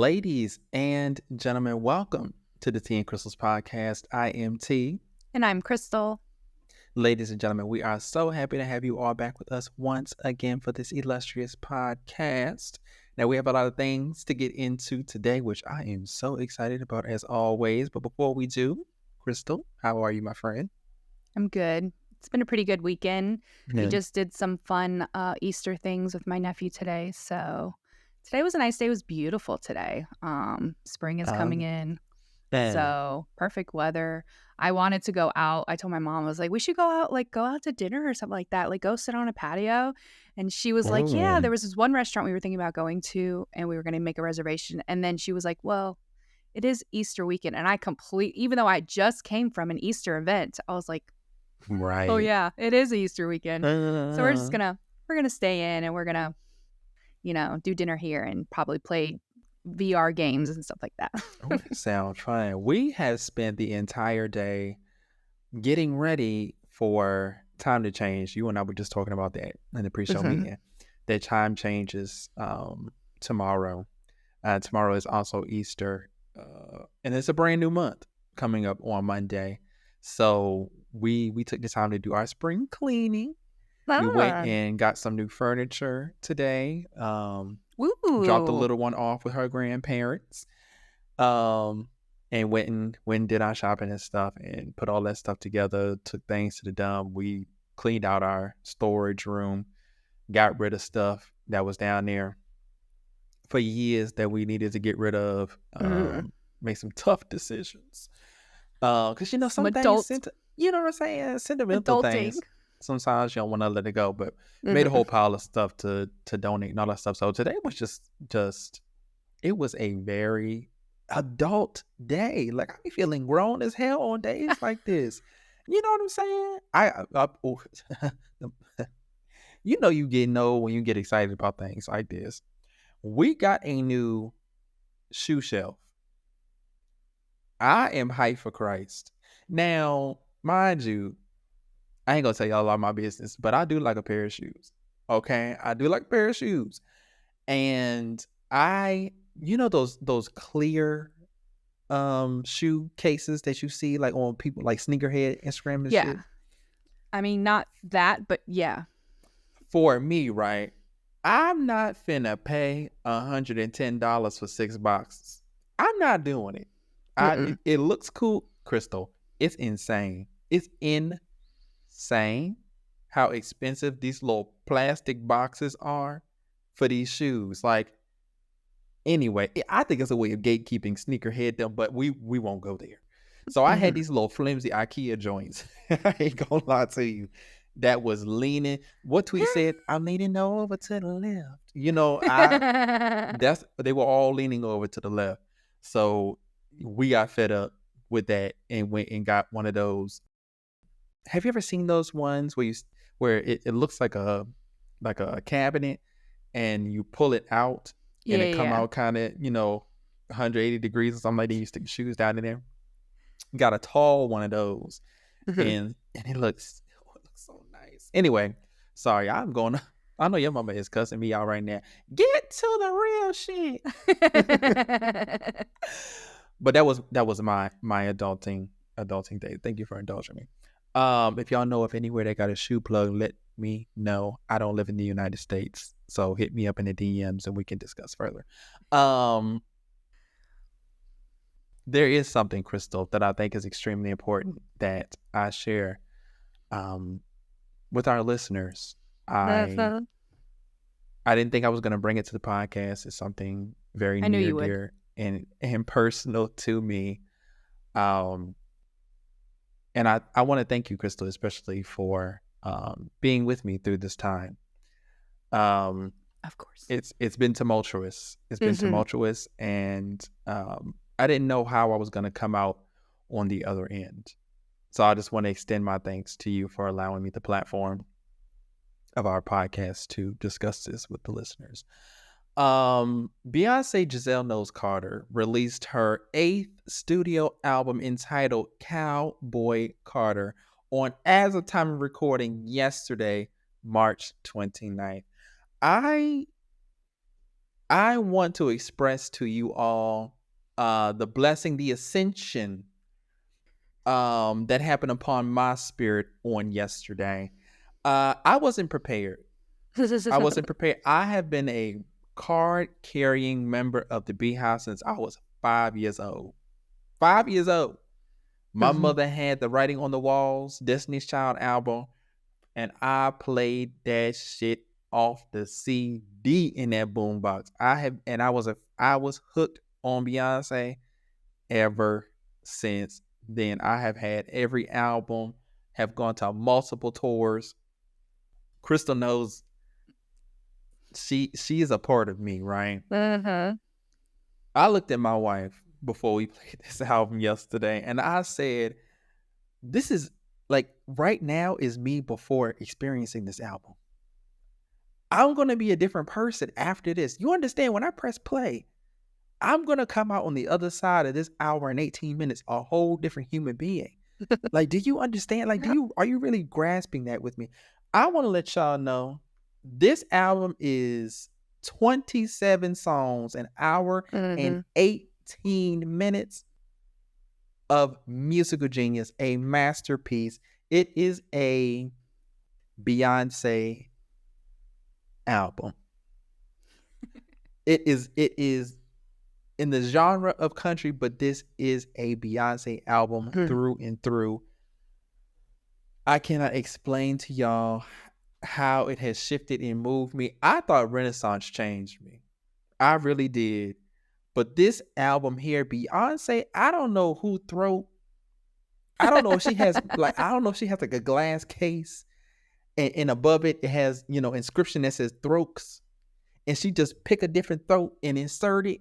Ladies and gentlemen, welcome to the Tea and Crystals podcast. I am T. And I'm Kristal. Ladies and gentlemen, we are so happy to have you all back with us once again for this illustrious podcast. Now, we have a lot of things to get into today, which I am so excited about as always. But before we do, Kristal, how are you, my friend? I'm good. It's been a pretty good weekend. Yeah. We just did some fun Easter things with my nephew today. So today was a nice day. It was beautiful today. Spring is coming in. So perfect weather. I wanted to go out. I told my mom, I was like, we should go out to dinner or something like that. Like go sit on a patio. And she was like, yeah, there was this one restaurant we were thinking about going to and we were going to make a reservation. And then she was like, well, it is Easter weekend. And even though I just came from an Easter event, I was like, right. Oh yeah, it is Easter weekend. So we're gonna stay in and we're gonna, do dinner here and probably play VR games and stuff like that. That sounds fun. We have spent the entire day getting ready for time to change. You and I were just talking about that in the pre-show meeting. That time changes tomorrow. Tomorrow is also Easter, and it's a brand new month coming up on Monday. So we took the time to do our spring cleaning. We went and got some new furniture today. Dropped the little one off with her grandparents. And went and did our shopping and stuff and put all that stuff together, took things to the dump. We cleaned out our storage room, got rid of stuff that was down there for years that we needed to get rid of, make some tough decisions. Because, some things, you know what I'm saying? Sentimental things. Sometimes you don't want to let it go, but made a whole pile of stuff to donate and all that stuff. So today was just it was a very adult day. Like, I be feeling grown as hell on days like this. You know what I'm saying? You get old when you get excited about things like this. We got a new shoe shelf. I am hyped for Christ. Now, mind you, I ain't gonna tell y'all all my business, but I do like a pair of shoes. Okay? I do like a pair of shoes. And those clear shoe cases that you see like on people like sneakerhead Instagram and shit? I mean, not that, but yeah. For me, right? I'm not finna pay $110 for 6 boxes. I'm not doing it. It looks cool, Kristal. It's insane. It's insane how expensive these little plastic boxes are for these shoes. Like, anyway, I think it's a way of gatekeeping sneakerhead them, but we won't go there. So I had these little flimsy IKEA joints. I ain't gonna lie to you. That was leaning. What tweet said? I'm leaning over to the left. They were all leaning over to the left. So we got fed up with that and went and got one of those. Have you ever seen those ones where it looks like a cabinet and you pull it out and it come out kind of 180 degrees or something like that? You stick your shoes down in there. Got a tall one of those, and it looks so nice. Anyway, sorry, I know your mama is cussing me out right now. Get to the real shit. But that was my adulting day. Thank you for indulging me. If y'all know of anywhere that got a shoe plug, let me know. I don't live in the United States, so hit me up in the DMs and we can discuss further. There is something, Kristal, that I think is extremely important that I share with our listeners. I didn't think I was going to bring it to the podcast. It's something very near, dear, and personal to me. And I want to thank you, Kristal, especially for being with me through this time. Of course. It's been tumultuous. It's been tumultuous, and I didn't know how I was going to come out on the other end. So I just want to extend my thanks to you for allowing me the platform of our podcast to discuss this with the listeners. Beyonce Giselle Knowles Carter released her 8th studio album entitled Cowboy Carter on, as of time of recording, yesterday, March 29th. I I want to express to you all the blessing, the ascension that happened upon my spirit on yesterday. I wasn't prepared. I have been a card-carrying member of the Beehive since I was 5 years old. 5 years old. My mother had the Writing on the Walls, Destiny's Child album, and I played that shit off the CD in that boombox. I was hooked on Beyonce ever since then. I have had every album, have gone to multiple tours. Kristal knows she is a part of me, right? I looked at my wife before we played this album yesterday, and I said, this is like right now is me before experiencing this album. I'm going to be a different person after this. You understand, when I press play, I'm going to come out on the other side of this hour and 18 minutes a whole different human being. Like, do you understand? Like, are you really grasping that with me? I want to let y'all know this album is 27 songs, an hour and 18 minutes of musical genius, a masterpiece. It is a Beyonce album. It is in the genre of country, but this is a Beyonce album through and through. I cannot explain to y'all how it has shifted and moved me. I thought Renaissance changed me. I really did. But this album here, Beyonce, I don't know who throat. I don't know if she has like a glass case and above it has, inscription that says throats. And she just pick a different throat and insert it.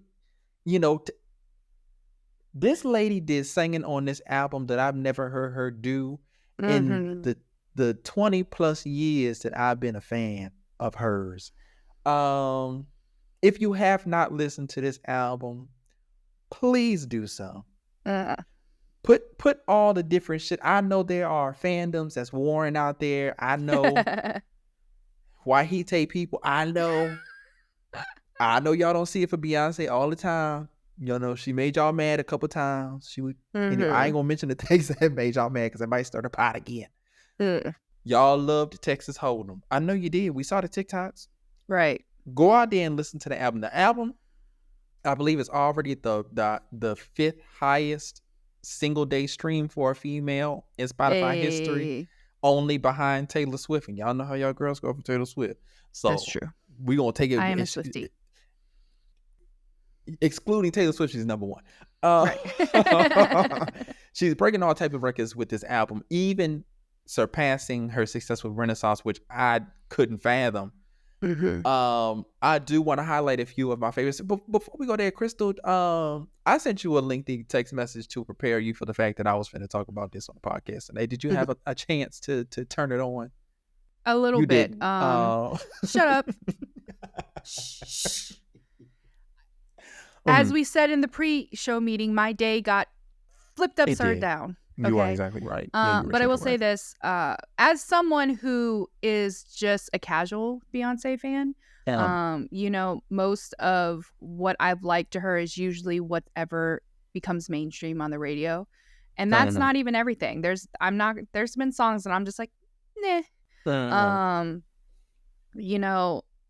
This lady did singing on this album that I've never heard her do in the 20 plus years that I've been a fan of hers. If you have not listened to this album, please do so. Put all the different shit. I know there are fandoms that's warring out there. I know AITA people. I know y'all don't see it for Beyonce all the time. She made y'all mad a couple times. She would. And I ain't gonna mention the things that made y'all mad because I might start a pot again. Y'all loved Texas Hold'em. I know you did. We saw the TikToks. Right. Go out there and listen to the album. The album, I believe, is already the fifth highest single day stream for a female in Spotify history, only behind Taylor Swift. And y'all know how y'all girls go for Taylor Swift. So that's true. We're gonna take it. I am a Swiftie. Excluding Taylor Swift, she's number one. Right. She's breaking all type of records with this album, even surpassing her success with Renaissance, which I couldn't fathom. I do want to highlight a few of my favorites. But before we go there, Kristal, I sent you a lengthy text message to prepare you for the fact that I was going to talk about this on the podcast today. Did you have a chance to turn it on? A little bit. Shut up. As we said in the pre-show meeting, my day got flipped upside down. You are exactly right. But I will say this, as someone who is just a casual Beyonce fan, most of what I've liked to her is usually whatever becomes mainstream on the radio. And that's not even everything. There's been songs that I'm just like, nah.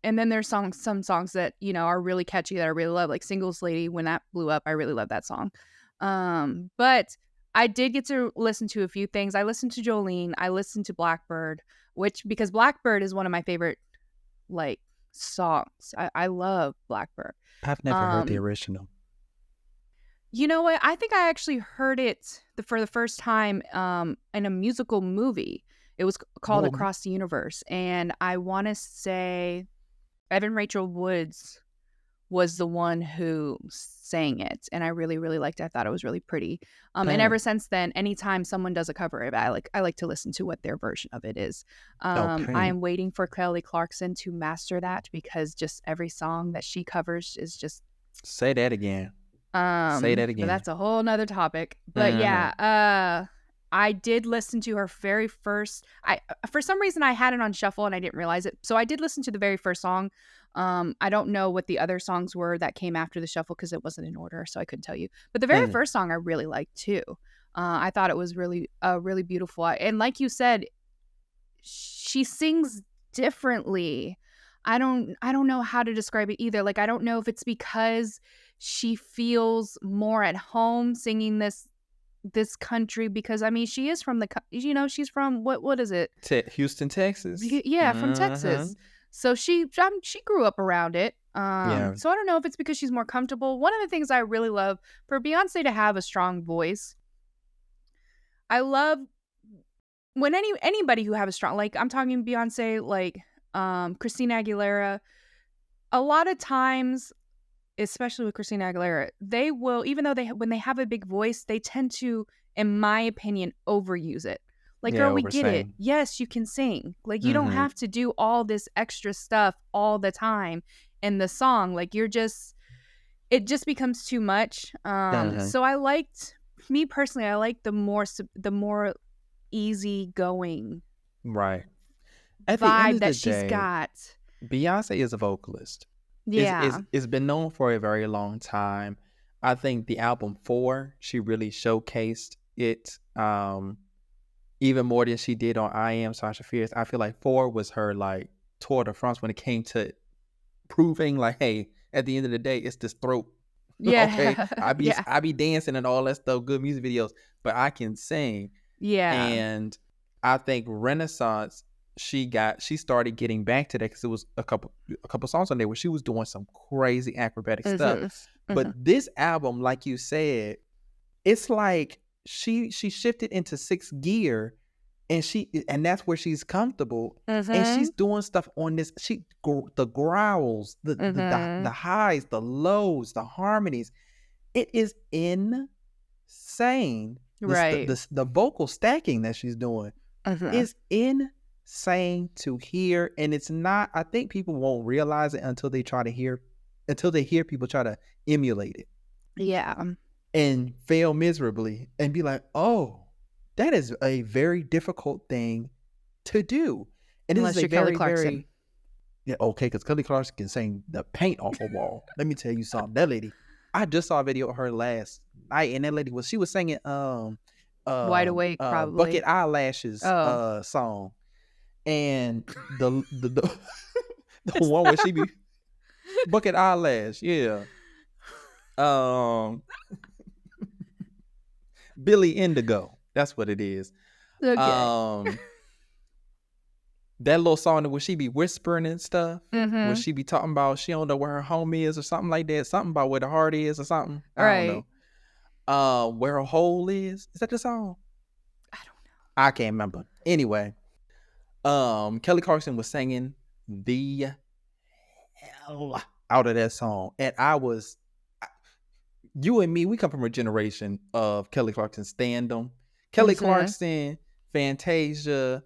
And then there's some songs that, are really catchy that I really love, like Singles Lady. When that blew up, I really love that song. But I did get to listen to a few things. I listened to Jolene. I listened to Blackbird, because Blackbird is one of my favorite, songs. I love Blackbird. I've never heard the original. You know what? I think I actually heard it for the first time in a musical movie. It was called Across the Universe. And I want to say Evan Rachel Wood was the one who sang it. And I really, really liked it. I thought it was really pretty. And ever since then, anytime someone does a cover of it, I like to listen to what their version of it is. I am waiting for Kelly Clarkson to master that, because just every song that she covers is just... Say that again. Say that again. But that's a whole nother topic. But I did listen to her very first. For some reason I had it on shuffle and I didn't realize it. So I did listen to the very first song. I don't know what the other songs were that came after the shuffle because it wasn't in order, so I couldn't tell you. But the very first song I really liked too. I thought it was really beautiful. And like you said, she sings differently. I don't know how to describe it either. Like, I don't know if it's because she feels more at home singing this country, because I mean she is from she's from what is it? Houston, Texas. Yeah, from Texas. So she grew up around it. So I don't know if it's because she's more comfortable. One of the things I really love for Beyonce to have a strong voice. I love when anybody who have a strong, like I'm talking Beyonce, like Christina Aguilera, a lot of times, especially with Christina Aguilera, they will, even though when they have a big voice, they tend to, in my opinion, overuse it. Like, girl, we get it. Yes, you can sing. Like, you don't have to do all this extra stuff all the time in the song. Like, it just becomes too much. So me personally, I like the more easygoing vibe that she's got. Beyonce is a vocalist. Yeah. It's been known for a very long time. I think the album 4, she really showcased it even more than she did on I Am Sasha Fierce. I feel like 4 was her like tour de France when it came to proving like, hey, at the end of the day, it's this throat. Yeah. Okay. I be dancing and all that stuff, good music videos, but I can sing. Yeah. And I think Renaissance, she started getting back to that because it was a couple songs on there where she was doing some crazy acrobatic stuff. But this album, like you said, it's like she shifted into 6th gear, and that's where she's comfortable, and she's doing stuff on this. The growls, the highs, the lows, the harmonies. It is insane. Right. The vocal stacking that she's doing is insane to hear, and it's not. I think people won't realize it until they hear people try to emulate it. Yeah. And fail miserably and be like, oh, that is a very difficult thing to do. And unless this is you're Kelly Clarkson. Okay, because Kelly Clarkson can sing the paint off a wall. Let me tell you something. That lady, I just saw a video of her last night, and that lady she was singing Wide Awake, probably Bucket Eyelashes song. And the one where she be Bucket Eyelash, yeah. Billy Indigo, that's what it is. Okay. That little song where she be whispering and stuff, where she be talking about she don't know where her home is or something like that, something about where the heart is or something. I don't know. Where her hole is that the song? I don't know. I can't remember. Anyway, Kelly Clarkson was singing the hell out of that song, and you and me, we come from a generation of Kelly Clarkson stand-em. Kelly Clarkson, Fantasia,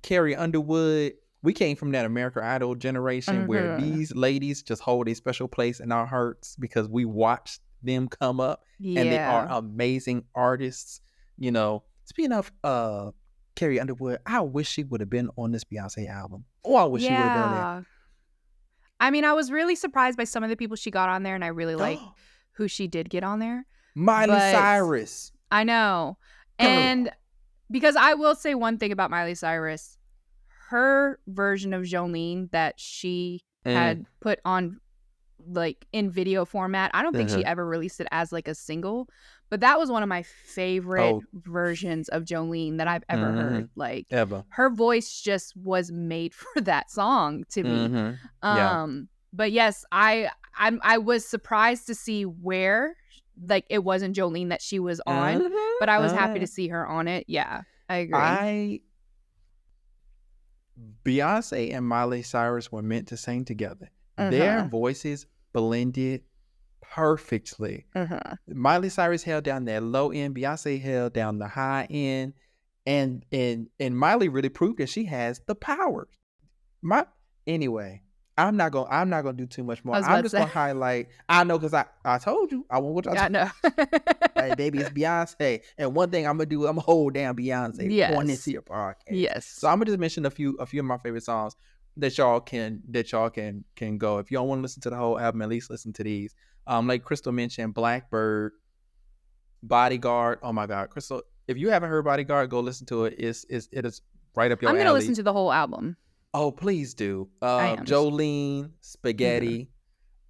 Carrie Underwood. We came from that American Idol generation where these ladies just hold a special place in our hearts because we watched them come up, and they are amazing artists. You know, speaking of Carrie Underwood, I wish she would have been on this Beyonce album. Oh, I wish she would have done that. I mean, I was really surprised by some of the people she got on there, and I really like who she did get on there. Miley Cyrus. I know. And because I will say one thing about Miley Cyrus, her version of Jolene that she had put on like in video format, I don't think she ever released it as like a single, but that was one of my favorite versions of Jolene that I've ever heard. Like her voice just was made for that song to me. But yes, I was surprised to see where like it wasn't Jolene that she was on, but I was happy to see her on it. Yeah, I agree. Beyonce and Miley Cyrus were meant to sing together. Their voices blended perfectly. Miley Cyrus held down that low end, Beyonce held down the high end, and Miley really proved that she has the power. Anyway, I'm not gonna do too much more. I was I'm about to just say. gonna highlight. I know because I told you I won't go Yeah, I to. know. Hey, baby, it's Beyonce, and one thing I'm gonna hold down Beyonce on this Yes. here podcast. So Yes. I'm gonna just mention a few of my favorite songs that y'all can go. If you don't want to listen to the whole album, at least listen to these. Like Kristal mentioned, Blackbird, Bodyguard. Oh my God, Kristal! If you haven't heard Bodyguard, go listen to it. It is right up your I'm alley. gonna listen to the whole album. Oh, please do. I am. Jolene, Spaghetti,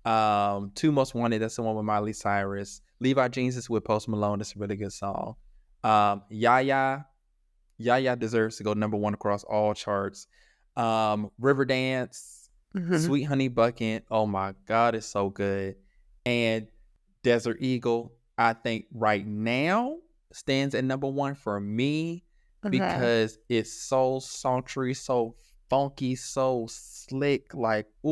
Two Most Wanted. That's the one with Miley Cyrus. Levi Jeans is with Post Malone. That's a really good song. Yaya deserves to go number one across all charts. Riverdance, Sweet Honey Bucket. Oh my God, it's so good. And Desert Eagle, I think right now stands at number one for me because it's so sultry, so funky, so slick. Like, I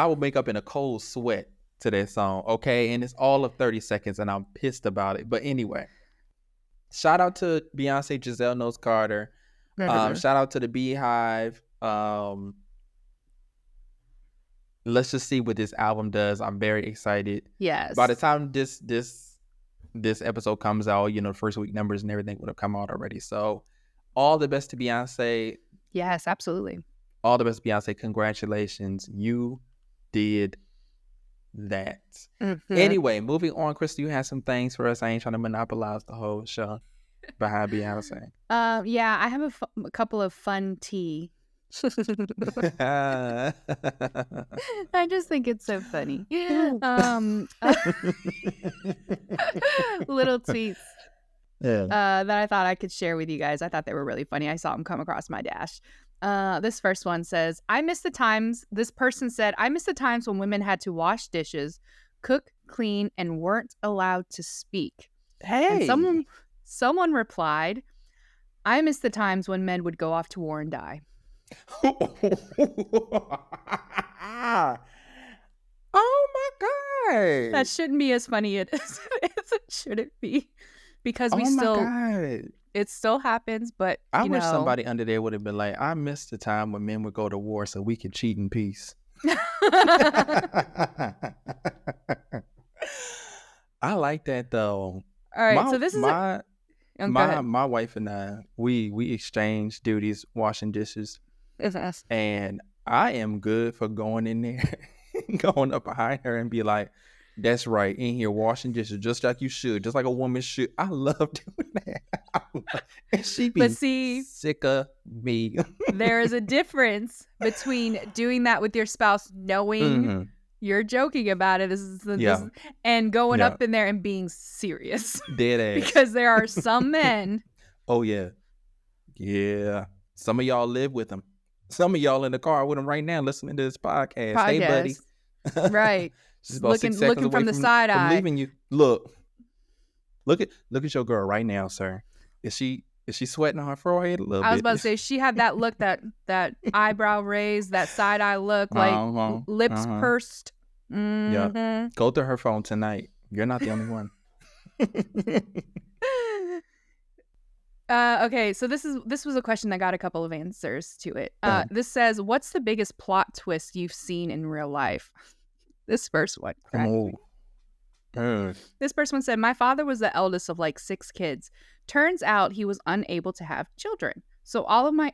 will make up in a cold sweat to that song, okay? And it's all of 30 seconds, and I'm pissed about it. But anyway, shout out to Beyonce, Giselle Knows Carter. Shout out to the Beehive. Let's just see what this album does. I'm very excited. Yes. By the time this episode comes out, the first week numbers and everything would have come out already. So all the best to Beyonce. Yes, absolutely. All the best, Beyonce. Congratulations. You did that. Anyway, moving on. Kristal, you have some things for us. I ain't trying to monopolize the whole show behind Beyonce. Yeah, I have a couple of fun tea. I just think it's so funny. Little tweets that I thought I could share with you guys. I thought they were really funny. I saw them come across my dash. This first one says, this person said, I miss the times when women had to wash dishes, cook, clean, and weren't allowed to speak. Hey. And someone replied, I miss the times when men would go off to war and die. Oh my God. That shouldn't be as funny as it shouldn't be. Because it still happens, but I wish somebody under there would have been like, I miss the time when men would go to war so we could cheat in peace. I like that though. All right, so this is my wife and I, we exchange duties washing dishes. And I am good for going in there, going up behind her and be like, that's right, in here washing dishes just like you should, just like a woman should. I love doing that. And she be sick of me. There is a difference between doing that with your spouse, knowing you're joking about it, and going up in there and being serious. Dead ass. Because there are some men. Oh, yeah. Yeah. Some of y'all live with them. Some of y'all in the car with them right now listening to this podcast. Hey, buddy. Right. Looking from the side eye. Leaving you. Look at your girl right now, sir. Is she sweating on her forehead a little bit? I was about to say, she had that look, that eyebrow raised, that side eye look, like lips pursed. Yeah. Go through her phone tonight. You're not the only one. Okay, so this was a question that got a couple of answers to it. This says, what's the biggest plot twist you've seen in real life? This first one. This first one said, my father was the eldest of like 6 kids. Turns out he was unable to have children. So all of my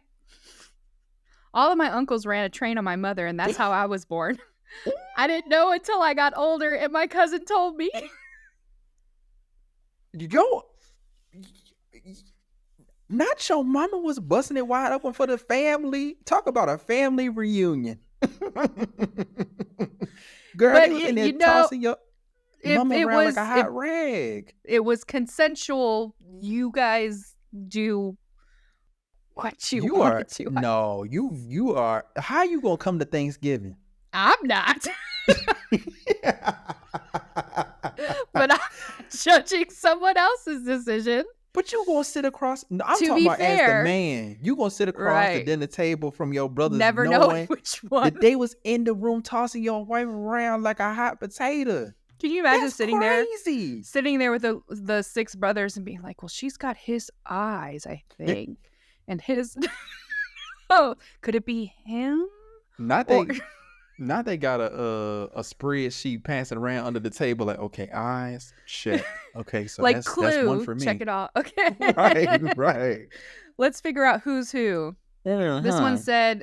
uncles ran a train on my mother, and that's how I was born. I didn't know until I got older, and my cousin told me. Not your mama was busting it wide open for the family. Talk about a family reunion. Girl, but in there tossing your mama around like a hot rag. It was consensual. You guys do what you want to. No, you are. How you gonna come to Thanksgiving? I'm not. But I'm judging someone else's decision. But you gonna sit across. I'm talking about as the man. You gonna sit across the dinner table from your brothers, never knowing which one. That they was in the room tossing your wife around like a hot potato. Can you imagine sitting there with the 6 brothers and being like, "Well, she's got his eyes, I think, and his." Could it be him? Not they got a spreadsheet passing around under the table. Like, okay, eyes check. Okay, so like that's Clue, one for me. check it off. Okay, Right. Let's figure out who's who. This one said,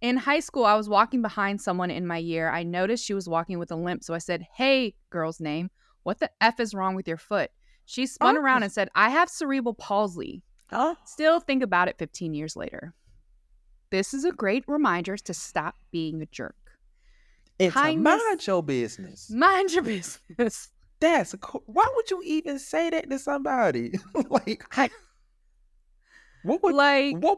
in high school, I was walking behind someone in my year. I noticed she was walking with a limp, so I said, "Hey, girl's name, what the F is wrong with your foot?" She spun around and said, "I have cerebral palsy." Still think about it 15 years later. This is a great reminder to stop being a jerk. It's mind your business. Mind your business. Why would you even say that to somebody? What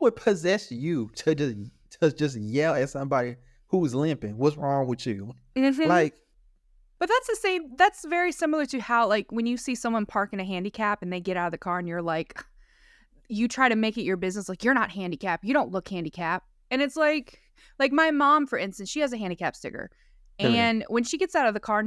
would possess you to just yell at somebody who's limping? What's wrong with you? Mm-hmm. But that's the same. That's very similar to how, like, when you see someone park in a handicap and they get out of the car and you're like, you try to make it your business. Like, you're not handicapped. You don't look handicapped. And it's like my mom, for instance, she has a handicap sticker. And when she gets out of the car,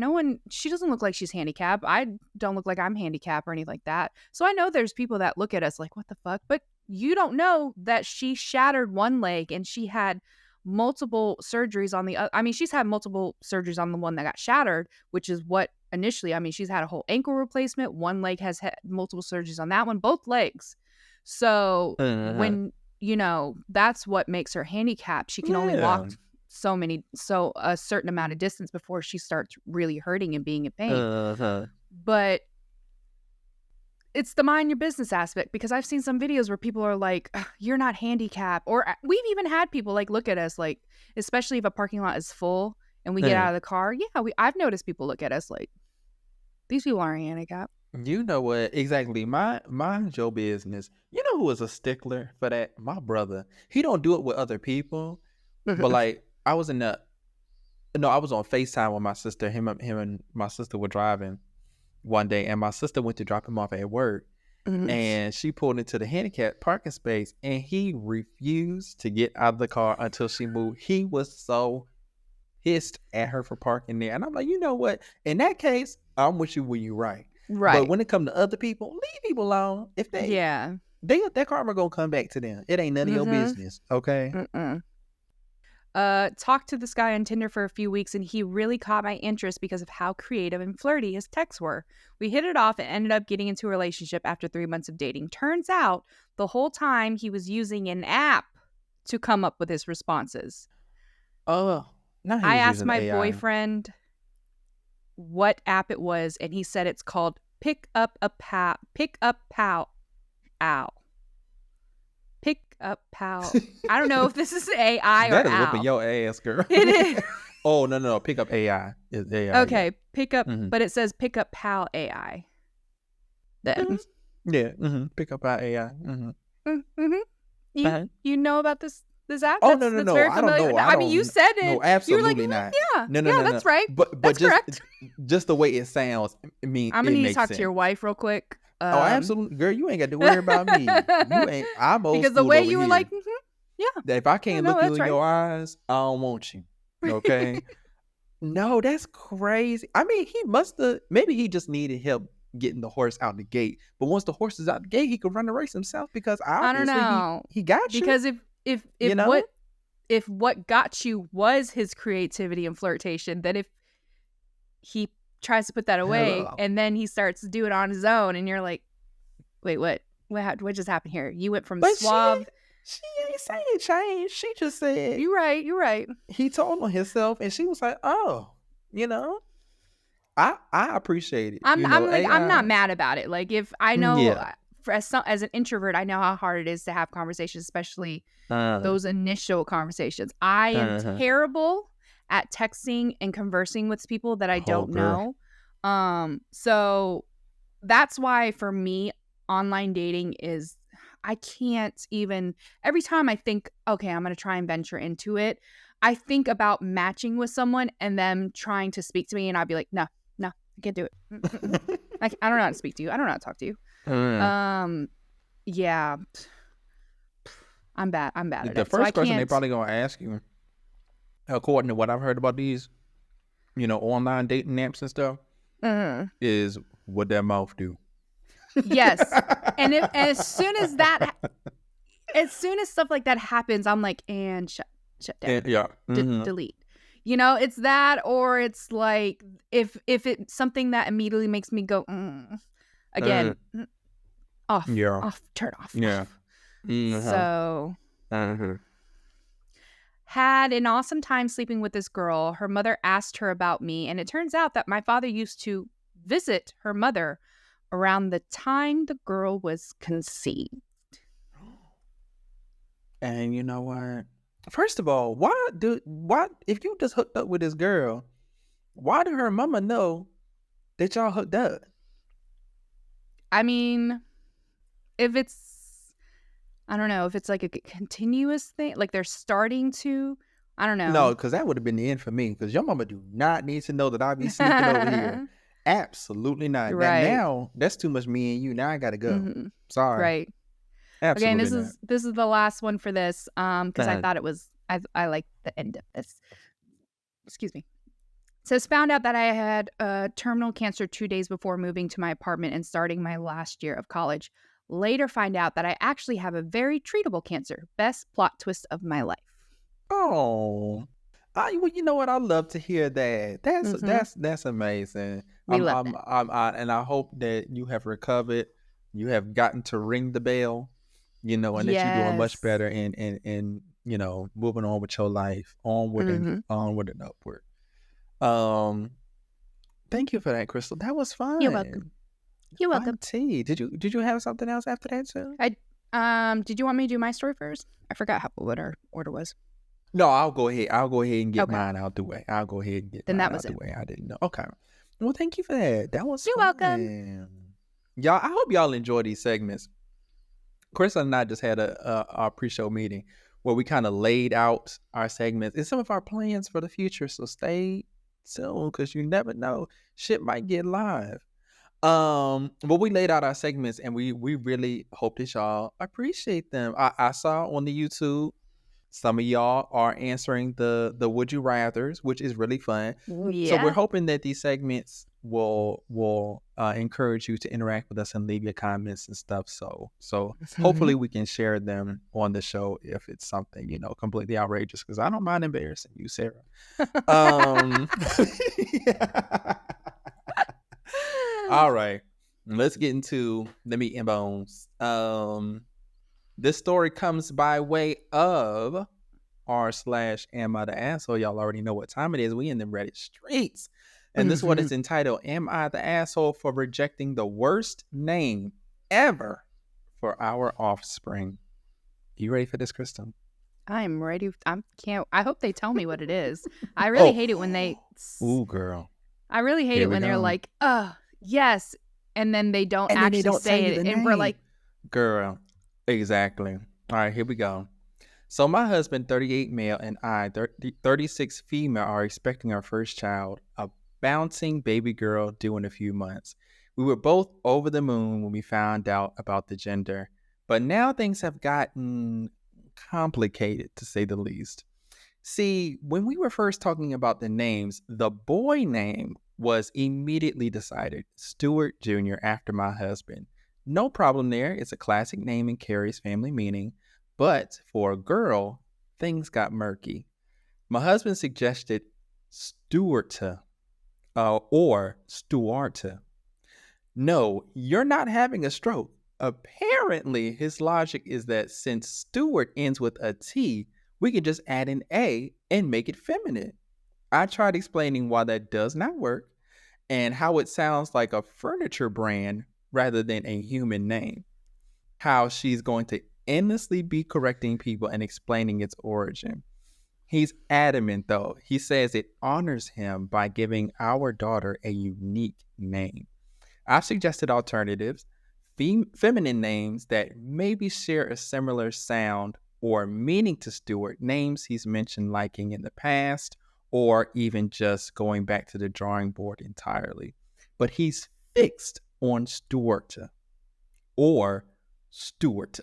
she doesn't look like she's handicapped. I don't look like I'm handicapped or anything like that. So I know there's people that look at us like, what the fuck? But you don't know that she shattered one leg and she had multiple surgeries on the other. I mean, she's had multiple surgeries on the one that got shattered, which is what initially, I mean, she's had a whole ankle replacement. One leg has had multiple surgeries on that one, both legs. So when, that's what makes her handicapped. She can only walk a certain amount of distance before she starts really hurting and being in pain. But it's the mind your business aspect, because I've seen some videos where people are like, you're not handicapped. Or we've even had people like look at us like, especially if a parking lot is full and we get out of the car. Yeah, I've noticed people look at us like, these people aren't handicapped. You know what? Exactly. Mind your business. You know who is a stickler for that? My brother. He don't do it with other people. But like, I was on FaceTime with my sister. Him and my sister were driving one day, and my sister went to drop him off at work. And she pulled into the handicapped parking space, and he refused to get out of the car until she moved. He was so pissed at her for parking there. And I'm like, you know what? In that case, I'm with you when you're right. Right. But when it comes to other people, leave people alone. If that karma gonna come back to them. It ain't none of your business. Okay. Talked to this guy on Tinder for a few weeks, and he really caught my interest because of how creative and flirty his texts were. We hit it off and ended up getting into a relationship after 3 months of dating. Turns out the whole time he was using an app to come up with his responses. Oh, now I asked my boyfriend what app it was, and he said it's called Pick Up Pal. I don't know if this is AI or that is whooping your ass, girl. It is. Oh, no. Pick Up AI is AI. Okay, Pick Up, but it says Pick Up Pal AI. Then. Yeah. Pick Up Pal AI. You know about this app? Oh, no. Very I don't know. I mean, you said it. No, absolutely you were like, not. No, that's right. But that's correct. Just the way it sounds, I mean, I'm gonna need to talk to your wife real quick. Oh, absolutely, girl. You ain't got to worry about me. You ain't. I'm old because the way you were like, that if I can't look you in your eyes, I don't want you. Okay. No, that's crazy. I mean, he must have. Maybe he just needed help getting the horse out the gate. But once the horse is out the gate, he could run the race himself, because I don't know. He got you. Because if what got you was his creativity and flirtation, then if he tries to put that away and then he starts to do it on his own, and you're like, wait, what just happened here? You went from suave. She ain't saying change. She just said, you're right. He told on himself, and she was like, oh, I appreciate it. I'm not mad about it. Like, if I know as an introvert, I know how hard it is to have conversations, especially those initial conversations. I am terrible at texting and conversing with people that I don't know. So that's why for me, online dating is, I can't even, every time I think, okay, I'm going to try and venture into it, I think about matching with someone and them trying to speak to me, and I'd be like, no, I can't do it. I don't know how to speak to you. I don't know how to talk to you. Yeah. I'm bad at it. The first question they probably going to ask you, according to what I've heard about these, online dating apps and stuff, is what that mouth do. Yes. And as soon as that, as soon as stuff like that happens, I'm like, and shut down. Yeah. Delete. It's that, or it's like if it's something that immediately makes me go, again, off, turn off. Yeah. So, had an awesome time sleeping with this girl. Her mother asked her about me, and it turns out that my father used to visit her mother around the time the girl was conceived. And you know what? First of all, why if you just hooked up with this girl, why did her mama know that y'all hooked up? I mean, if it's, I don't know, if it's like a continuous thing, like they're starting to, I don't know. No, because that would have been the end for me, because your mama do not need to know that I be sneaking over here. Absolutely not. Right. Now, that's too much me and you. Now I got to go. Sorry. Right. Absolutely okay, and this is the last one for this, because I thought it was, I like the end of this. Excuse me. It says, found out that I had terminal cancer 2 days before moving to my apartment and starting my last year of college. Later find out that I actually have a very treatable cancer. Best plot twist of my life. Oh. Well, you know what? I love to hear that. That's amazing. We love it. And I hope that you have recovered. You have gotten to ring the bell, and that you're doing much better and moving on with your life, onward and upward. Thank you for that, Kristal. That was fun. You're welcome. You're welcome. Did you have something else after that too? Did you want me to do my story first? I forgot what our order was. No, I'll go ahead and get mine out the way. I'll go ahead and get mine out the way. I didn't know. Okay. Well, thank you for that. That was You're welcome. Y'all, I hope y'all enjoy these segments. Chris and I just had our pre-show meeting where we kind of laid out our segments and some of our plans for the future. So stay tuned, because you never know. Shit might get live. But we laid out our segments, and we really hope that y'all appreciate them. I saw on the YouTube some of y'all are answering the Would You Rathers, which is really fun. Yeah. So we're hoping that these segments will encourage you to interact with us and leave your comments and stuff. So hopefully we can share them on the show if it's something completely outrageous, because I don't mind embarrassing you, Sarah. All right, let's get into the meat and bones. This story comes by way of r/am I the asshole. Y'all already know what time it is. We in them Reddit streets. And this one is entitled, Am I the Asshole for Rejecting the Worst Name Ever for Our Offspring? You ready for this, Kristal? I'm ready. I hope they tell me what it is. I really hate it when they... Ooh, girl. I really hate it when they're like, yes. And then they don't actually say it. And we're like... Girl, exactly. All right, here we go. So my husband, 38 male, and I, 36 female, are expecting our first child, a bouncing baby girl due in a few months. We were both over the moon when we found out about the gender, but now things have gotten complicated, to say the least. See, when we were first talking about the names, the boy name was immediately decided, Stewart Jr., after my husband. No problem there. It's a classic name and carries family meaning. But for a girl, things got murky. My husband suggested Stewarta or Stuarta. No, you're not having a stroke. Apparently, his logic is that since Stewart ends with a T, we can just add an A and make it feminine. I tried explaining why that does not work and how it sounds like a furniture brand rather than a human name. How she's going to endlessly be correcting people and explaining its origin. He's adamant, though. He says it honors him by giving our daughter a unique name. I've suggested alternatives, feminine names that maybe share a similar sound or meaning to Stewart, names he's mentioned liking in the past, or even just going back to the drawing board entirely. But he's fixed on Stuarta or Stuarta.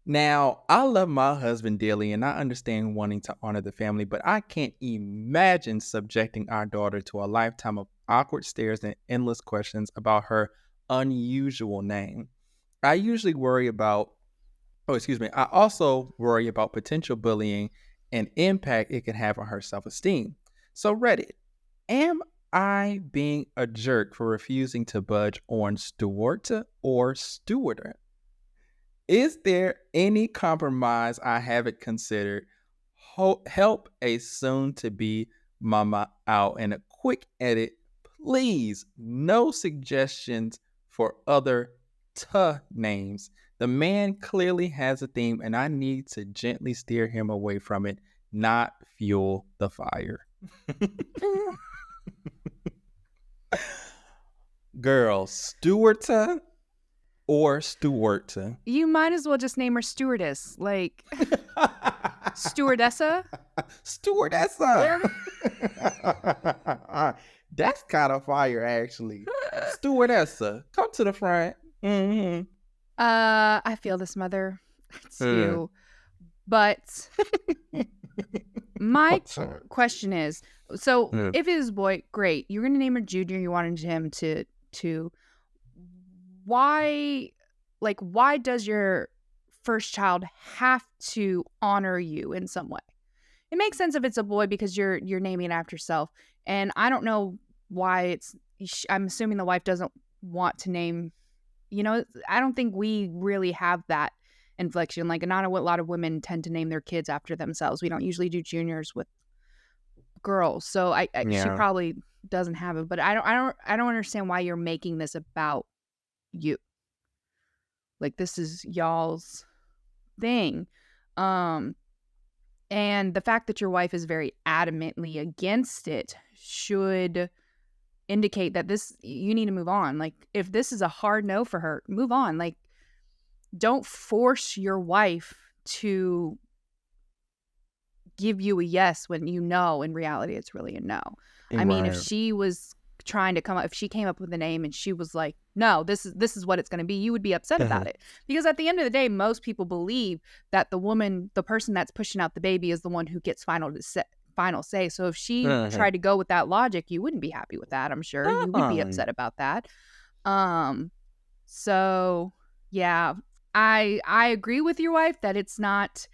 Now, I love my husband dearly, and I understand wanting to honor the family, but I can't imagine subjecting our daughter to a lifetime of awkward stares and endless questions about her unusual name. I usually worry about Oh, excuse me. I also worry about potential bullying and impact it can have on her self-esteem. So Reddit, am I being a jerk for refusing to budge on Stewart or Stewarder? Is there any compromise I haven't considered? Help a soon-to-be mama out. And a quick edit, please. No suggestions for other names. The man clearly has a theme, and I need to gently steer him away from it, not fuel the fire. Girl, Stewart or Stewart? You might as well just name her stewardess, like stewardessa. Stewardessa. That's kind of fire, actually. Stewardessa, come to the front. Mm-hmm. I feel this, mother. It's you. But my question is, so if it is a boy, great. You're gonna name her Junior. You wanted him to why does your first child have to honor you in some way? It makes sense if it's a boy because you're naming it after yourself. And I don't know why I'm assuming the wife doesn't want to name, I don't think we really have that inflection. Like, not a lot of women tend to name their kids after themselves. We don't usually do juniors with girls. So she probably doesn't have it, but I don't understand why you're making this about you. Like, this is y'all's thing. And the fact that your wife is very adamantly against it should indicate that you need to move on. Like, if this is a hard no for her, move on. Like, don't force your wife to give you a yes when you know in reality it's really a no. I mean, if she was trying to if she came up with a name and she was like, no, this is what it's going to be, you would be upset about it. Because at the end of the day, most people believe that the person that's pushing out the baby is the one who gets final say. So if she tried to go with that logic, you wouldn't be happy with that, I'm sure. You would be upset about that. So yeah, I agree with your wife that it's not,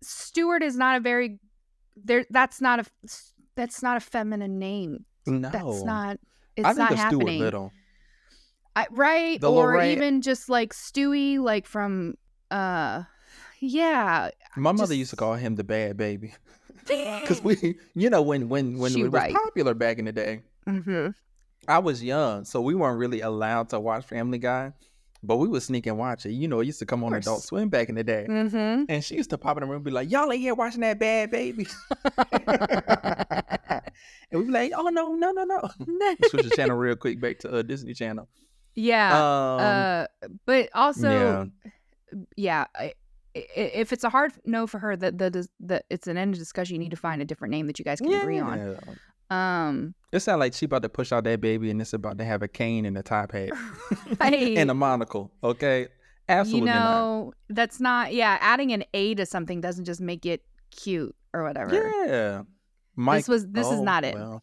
Stewart is not that's not a feminine name. No, that's not. It's I think not of happening. Stuart Little. Right, or even just like Stewie, like from yeah. My mother used to call him the bad baby because we, when it was popular back in the day. Mm-hmm. I was young, so we weren't really allowed to watch Family Guy, but we would sneak and watch it. It used to come on Adult Swim back in the day. Mm-hmm. And she used to pop in the room and be like, y'all ain't here watching that bad baby. And we'd be like, oh, no. Switch the channel real quick back to Disney Channel. Yeah. But also, if it's a hard no for her, that it's an end of discussion, you need to find a different name that you guys can agree on. It sounds like she about to push out that baby and it's about to have a cane and a top hat right. and a monocle. Okay, absolutely not. That's not. Yeah, adding an A to something doesn't just make it cute or whatever. Yeah, this is not it. Well.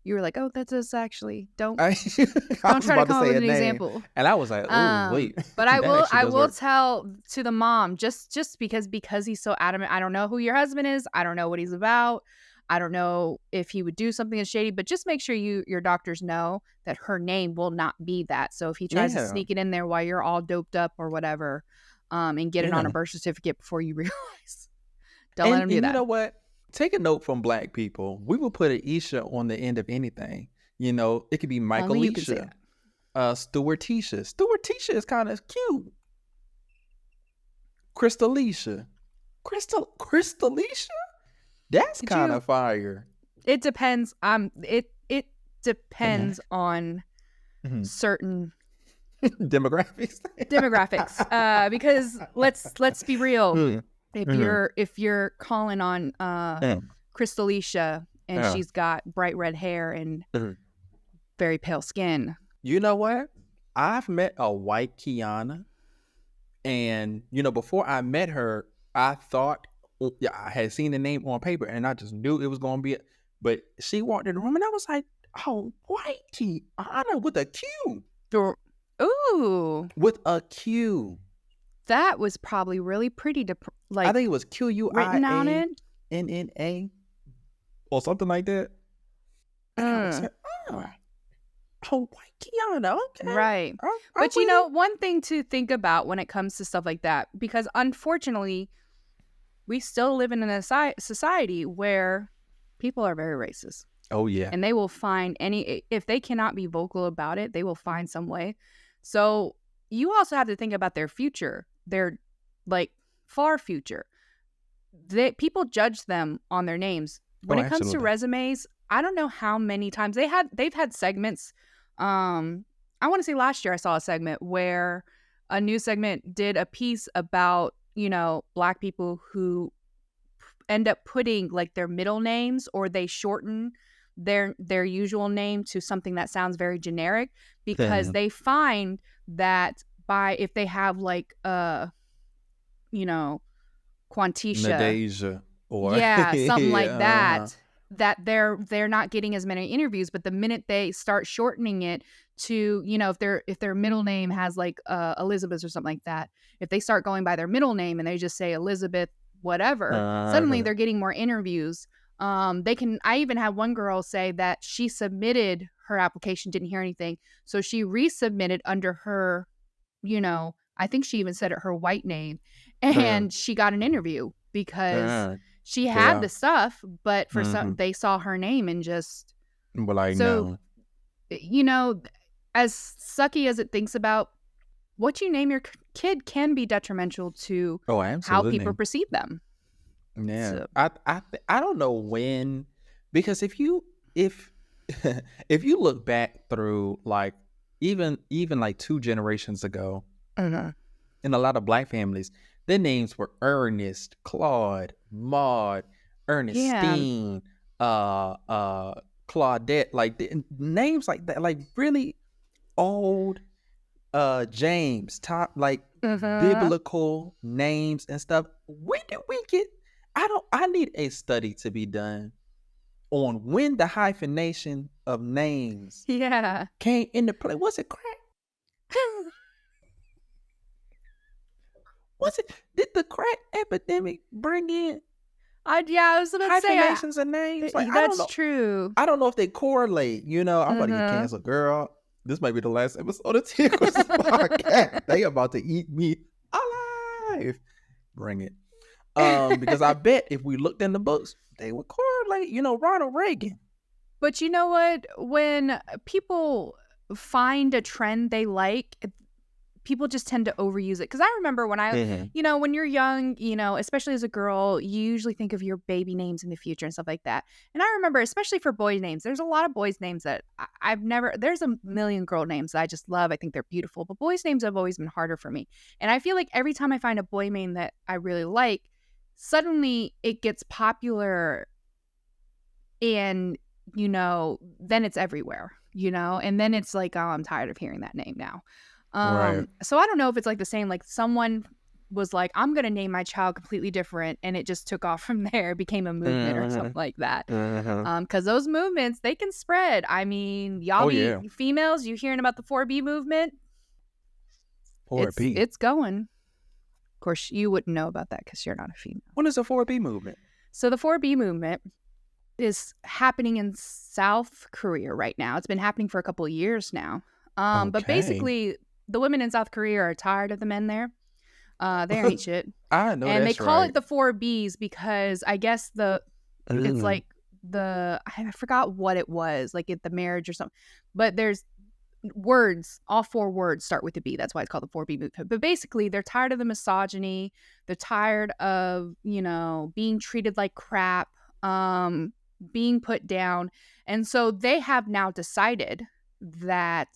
You were like, oh, that's us actually. Don't try to come up with an example. And I was like, oh, wait. But I will tell to the mom, just because he's so adamant. I don't know who your husband is. I don't know what he's about. I don't know if he would do something that's shady, but just make sure your doctors know that her name will not be that. So if he tries to sneak it in there while you're all doped up or whatever, and get it on a birth certificate before you realize, don't let him do that. You know what? Take a note from Black people. We will put an Isha on the end of anything. It could be Michaelisha, Stewartisha. Stewartisha is kind of cute. Kristalisha. Kristalisha? That's kind of fire. It depends. It depends on certain demographics. Because let's be real. If you're calling on Kristalisha and she's got bright red hair and very pale skin. You know what? I've met a white Kiana, and before I met her, I thought I had seen the name on paper and I just knew it was gonna be it. But she walked in the room and I was like, oh, white Kiana with a Q. Ooh. With a Q. that was probably really pretty to I think it was written on it. QUIANNA or something like that. And I was like, oh, white Kiana, okay. Right. But you know, one thing to think about when it comes to stuff like that, because unfortunately, we still live in a society where people are very racist. Oh, yeah. And they will find if they cannot be vocal about it, they will find some way. So you also have to think about their future, their like far future. People judge them on their names. When it comes to resumes, I don't know how many times they've had segments. I want to say last year I saw a segment where a news segment did a piece about, you know, Black people who end up putting like their middle names, or they shorten their usual name to something that sounds very generic, because they find that if they have like you know, Quantisha, Nadeja, or something like that, that they're not getting as many interviews. But the minute they start shortening it to, you know, if their middle name has like Elizabeth or something like that, if they start going by their middle name and they just say Elizabeth whatever, suddenly they're getting more interviews. I even had one girl say that she submitted her application, didn't hear anything, so she resubmitted under her, you know, I think she even said it, her white name, and she got an interview because she had the stuff, but for some, they saw her name and just like, so no. You know, as sucky as it thinks about what you name your kid can be detrimental to how people perceive them. Yeah, so. I don't know when, because if you look back through like even like 2 generations ago, in a lot of Black families, their names were Ernest, Claude, Maud, Ernestine, Claudette, like names like that, like really old, James, top like biblical names and stuff. When did we get? I need a study to be done on when the hyphenation of names came into play. Was it crack? Did the crack epidemic bring in I was gonna hyphenations of names? Like, that's true. I don't know if they correlate. You know, I'm about to get canceled, girl. This might be the last episode of Tickles podcast. They about to eat me alive. Bring it. Because I bet if we looked in the books, they would correlate, you know, Ronald Reagan. But you know what? When people find a trend they like, people just tend to overuse it. Because I remember when you know, when you're young, you know, especially as a girl, you usually think of your baby names in the future and stuff like that. And I remember, especially for boy names, there's a lot of boys names that there's a million girl names that I just love. I think they're beautiful. But boys names have always been harder for me. And I feel like every time I find a boy name that I really like, suddenly it gets popular, and, you know, then it's everywhere, you know, and then it's like, oh, I'm tired of hearing that name now. So I don't know if it's like the same, like someone was like, I'm going to name my child completely different, and it just took off from there, became a movement or something like that. Because those movements, they can spread. I mean, y'all females, you hearing about the 4B movement? 4B. It's going. Of course, you wouldn't know about that because you're not a female. What is the 4B movement? So the 4B movement is happening in South Korea right now. It's been happening for a couple of years now. But basically, the women in South Korea are tired of the men there. They ain't shit. I know, and they call it the 4Bs because I guess it's like I forgot what it was, like at the marriage or something. But there's words, all 4 words start with a B. That's why it's called the 4B movement. But basically, they're tired of the misogyny. They're tired of, you know, being treated like crap, being put down. And so they have now decided that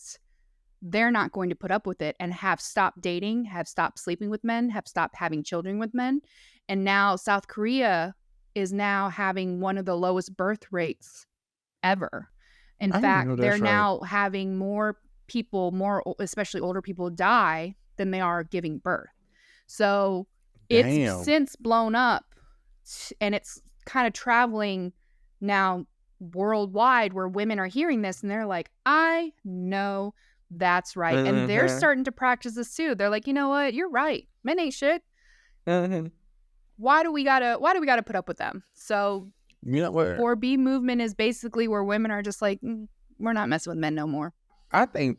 they're not going to put up with it, and have stopped dating, have stopped sleeping with men, have stopped having children with men. And now South Korea is now having one of the lowest birth rates ever. In fact, they're now having more people, especially older people, die than they are giving birth. So it's since blown up, and it's kind of traveling now worldwide, where women are hearing this and they're like, I know That's right. And they're starting to practice this too. They're like, you know what? You're right. Men ain't shit. Why do we gotta put up with them? So you know what? 4B movement is basically where women are just like, we're not messing with men no more. I think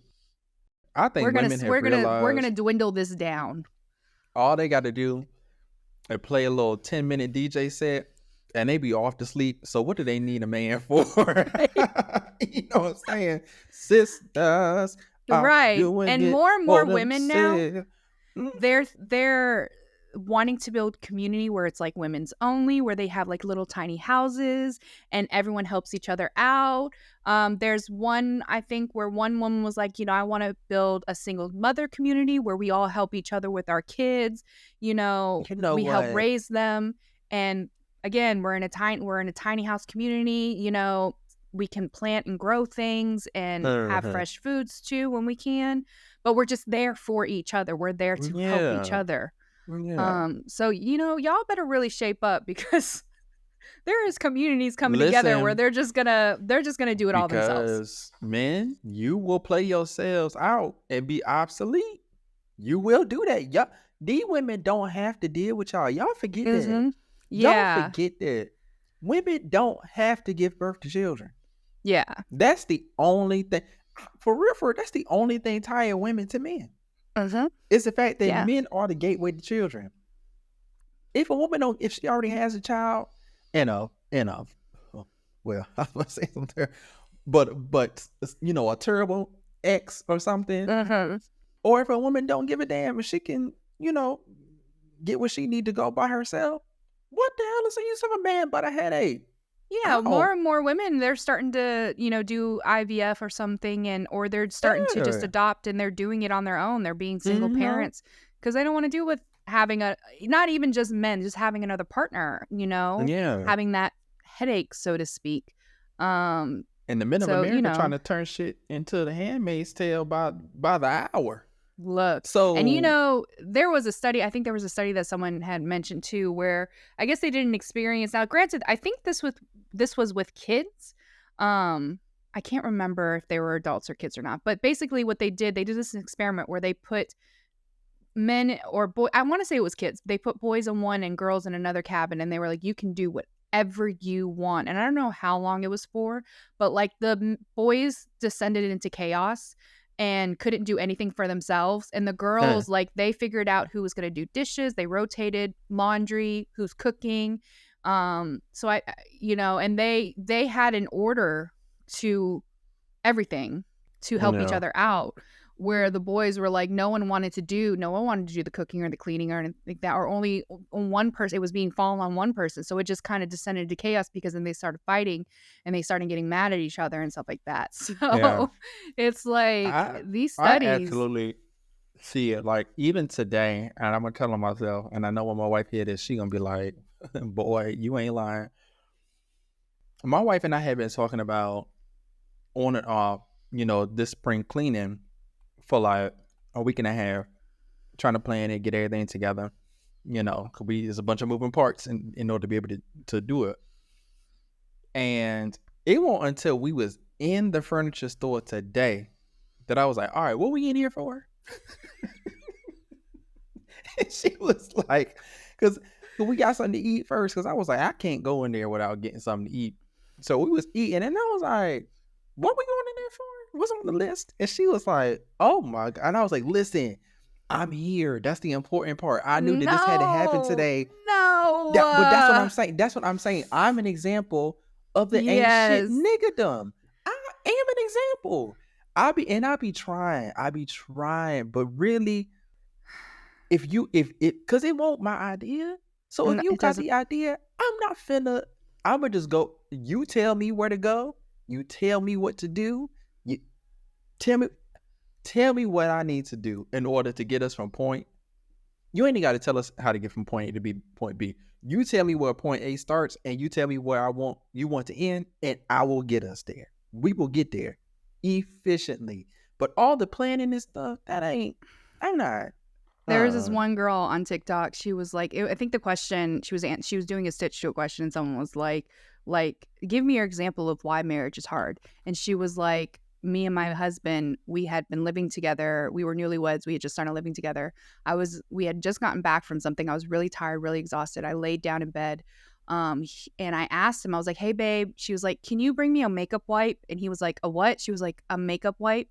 we're gonna dwindle this down. All they got to do is play a little 10-minute DJ set, and they be off to sleep. So what do they need a man for? You know what I'm saying? Sisters, right? And more women now, they're wanting to build community where it's like women's only, where they have like little tiny houses and everyone helps each other out. There's one, I think, where one woman was like, you know, I want to build a single mother community where we all help each other with our kids. We help raise them. And again, we're in a tiny house community. You know, we can plant and grow things and have fresh foods too when we can. But we're just there for each other. We're there to help each other. Yeah. So, you know, y'all better really shape up, because there is communities coming together where they're just gonna do it all themselves. Because men, you will play yourselves out and be obsolete. You will do that. Y'all, these women don't have to deal with y'all. Y'all forget that. Yeah. Y'all forget that. Women don't have to give birth to children. Yeah. That's the only thing. For real, that's the only thing tying women to men. It's the fact that men are the gateway to children. If a woman if she already has a child well, I was gonna say something, but you know, a terrible ex or something, or if a woman don't give a damn if she can, you know, get where she need to go by herself, what the hell is the use of a man but a headache? Yeah, more and more women, they're starting to, you know, do IVF or something, or they're starting to just adopt, and they're doing it on their own. They're being single parents because they don't want to deal with having not even just men, just having another partner, you know, having that headache, so to speak. And the men of America trying to turn shit into The Handmaid's Tale by the hour. Look, and you know, there was a study that someone had mentioned too, where I guess they did an experience. Now, granted, I think this was with kids. I can't remember if they were adults or kids or not, but basically what they did this experiment where they put men or boy, I want to say it was kids. They put boys in one and girls in another cabin, and they were like, you can do whatever you want. And I don't know how long it was for, but like the boys descended into chaos and couldn't do anything for themselves, and the girls like they figured out who was going to do dishes. They rotated laundry, who's cooking. So I, you know, and they had an order to everything to help each other out, where the boys were like, no one wanted to do the cooking or the cleaning or anything like that, or only on one person. It was being fallen on one person. So it just kind of descended to chaos, because then they started fighting and they started getting mad at each other and stuff like that. So it's like these studies. I absolutely see it. Like even today, and I'm going to tell myself, and I know when my wife hears this, she going to be like, boy, you ain't lying. My wife and I have been talking about on and off, you know, this spring cleaning for like a week and a half, trying to plan it, get everything together, you know, because there's a bunch of moving parts in order to be able to do it. And it wasn't until we was in the furniture store today that I was like, all right, what we in here for? And she was like, because we got something to eat first, because I was like, I can't go in there without getting something to eat. So we was eating, and I was like, what we going in there for? What's on the list? And she was like, oh my God. And I was like, listen, I'm here. That's the important part. I knew that this had to happen today. No. But that's what I'm saying. That's what I'm saying. I'm an example of the ain't shit niggerdom. I am an example. I be trying. But really, if because it won't my idea. So if you got the idea, I'm gonna just go. You tell me where to go. You tell me what to do. You tell me what I need to do in order to get us from point. You ain't got to tell us how to get from point A to point B. You tell me where point A starts, and you tell me where you want to end, and I will get us there. We will get there efficiently. But all the planning and stuff, I'm not. There was this one girl on TikTok. She was like, I think the question she was doing a stitch to a question, and someone was like, give me your example of why marriage is hard. And she was like, me and my husband, we had been living together. We were newlyweds. We had just started living together. We had just gotten back from something. I was really tired, really exhausted. I laid down in bed. And I asked him, I was like, hey, babe. She was like, can you bring me a makeup wipe? And he was like, a what? She was like, a makeup wipe.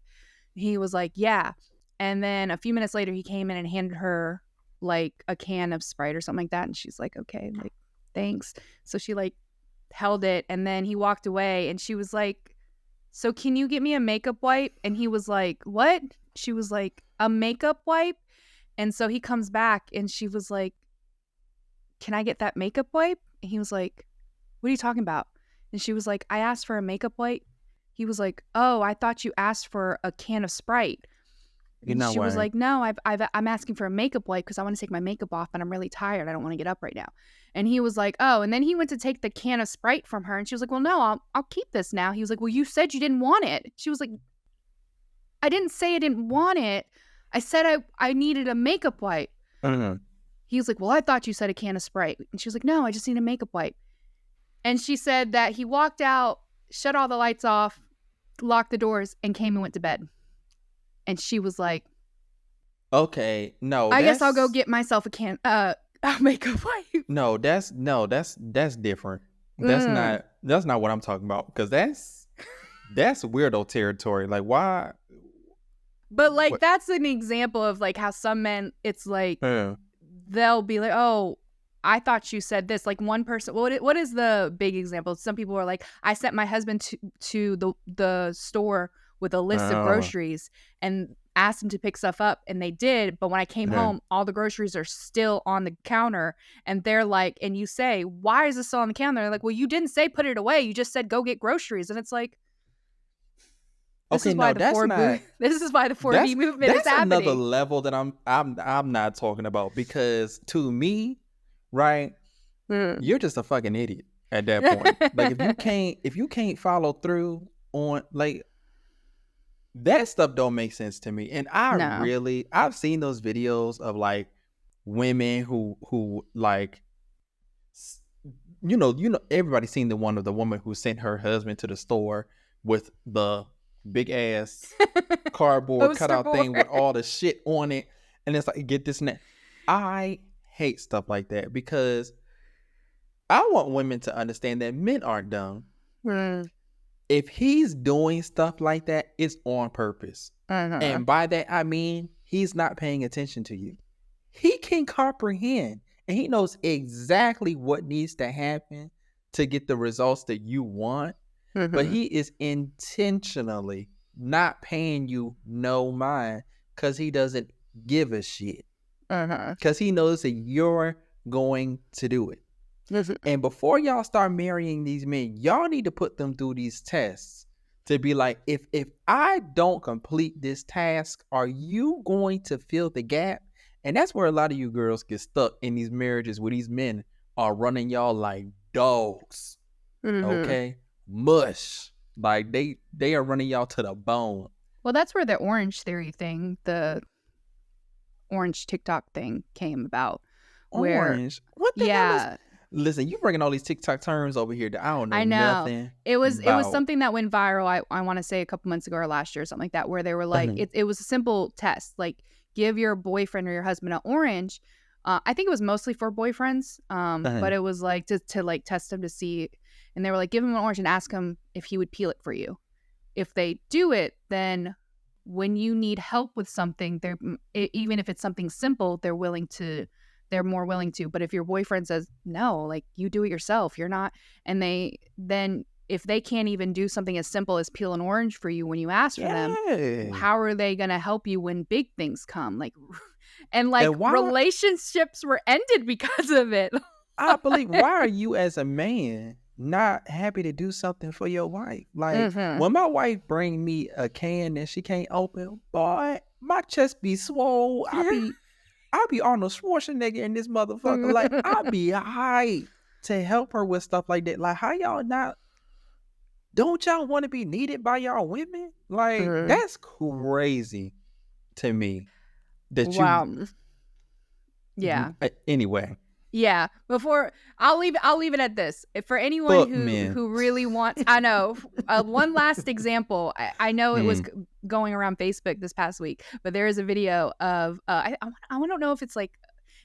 He was like, yeah. And then a few minutes later, he came in and handed her like a can of Sprite or something like that. And she's like, okay, like, thanks. So she like held it, and then he walked away, and she was like, so can you get me a makeup wipe? And he was like, what? She was like, a makeup wipe? And so he comes back, and she was like, can I get that makeup wipe? And he was like, what are you talking about? And she was like, I asked for a makeup wipe. He was like, oh, I thought you asked for a can of Sprite. You know she was what? like, no, I'm asking for a makeup wipe because I want to take my makeup off, and I'm really tired. I don't want to get up right now. And he was like, oh, and then he went to take the can of Sprite from her, and she was like, well, no, I'll keep this now. He was like, well, you said you didn't want it. She was like, I didn't say I didn't want it. I said I needed a makeup wipe. He was like, well, I thought you said a can of Sprite. And she was like, no, I just need a makeup wipe. And she said that he walked out, shut all the lights off, locked the doors, and came and went to bed. And she was like, okay, no, I guess I'll go get myself a makeup wipe. No, that's different. That's not what I'm talking about, because that's weirdo territory. Like, why? But like, that's an example of like how some men, it's like they'll be like, oh, I thought you said this. Like one person, what is the big example? Some people are like, I sent my husband to the store with a list of groceries and asked him to pick stuff up, and they did. But when I came home, all the groceries are still on the counter, and they're like, and you say, why is this still on the counter? They're like, well, you didn't say put it away. You just said go get groceries. And it's like, this is why the 4B movement is happening. That's another level that I'm not talking about, because to me, right, you're just a fucking idiot at that point. Like if you can't follow through on like that stuff, don't make sense to me. And I've seen those videos of like women who like, you know everybody's seen the one of the woman who sent her husband to the store with the big ass cardboard cutout thing with all the shit on it, and it's like, get this and that. I hate stuff like that, because I want women to understand that men aren't dumb. If he's doing stuff like that, it's on purpose. And by that, I mean, he's not paying attention to you. He can comprehend, and he knows exactly what needs to happen to get the results that you want. But he is intentionally not paying you no mind, because he doesn't give a shit. Because he knows that you're going to do it. And before y'all start marrying these men, y'all need to put them through these tests to be like, if I don't complete this task, are you going to fill the gap? And that's where a lot of you girls get stuck in these marriages where these men are running y'all like dogs. Okay? Mush. Like they are running y'all to the bone. Well, that's where the orange theory thing, the orange TikTok thing came about. Orange? What the hell is... Listen, you bringing all these TikTok terms over here that I don't know. I know. Nothing. It was something that went viral. I want to say a couple months ago or last year or something like that, where they were like, it was a simple test, like give your boyfriend or your husband an orange. I think it was mostly for boyfriends, but it was like to like test them to see. And they were like, give him an orange and ask him if he would peel it for you. If they do it, then when you need help with something, even if it's something simple, they're more willing to. But if your boyfriend says, no, like you do it yourself, you're not. And then if they can't even do something as simple as peel an orange for you when you ask for them, how are they going to help you when big things come? Like, and relationships were ended because of it. I believe, why are you as a man not happy to do something for your wife? Like when my wife bring me a can that she can't open, boy, my chest be swole. I be Arnold Schwarzenegger in this motherfucker. Like, I be hyped to help her with stuff like that. Like, how y'all not? Don't y'all want to be needed by y'all women? Like, that's crazy to me. That wow. Yeah. Anyway. Yeah, before I'll leave it at this. For anyone who really wants, I know one last example. I know it was going around Facebook this past week, but there is a video of I don't know if it's like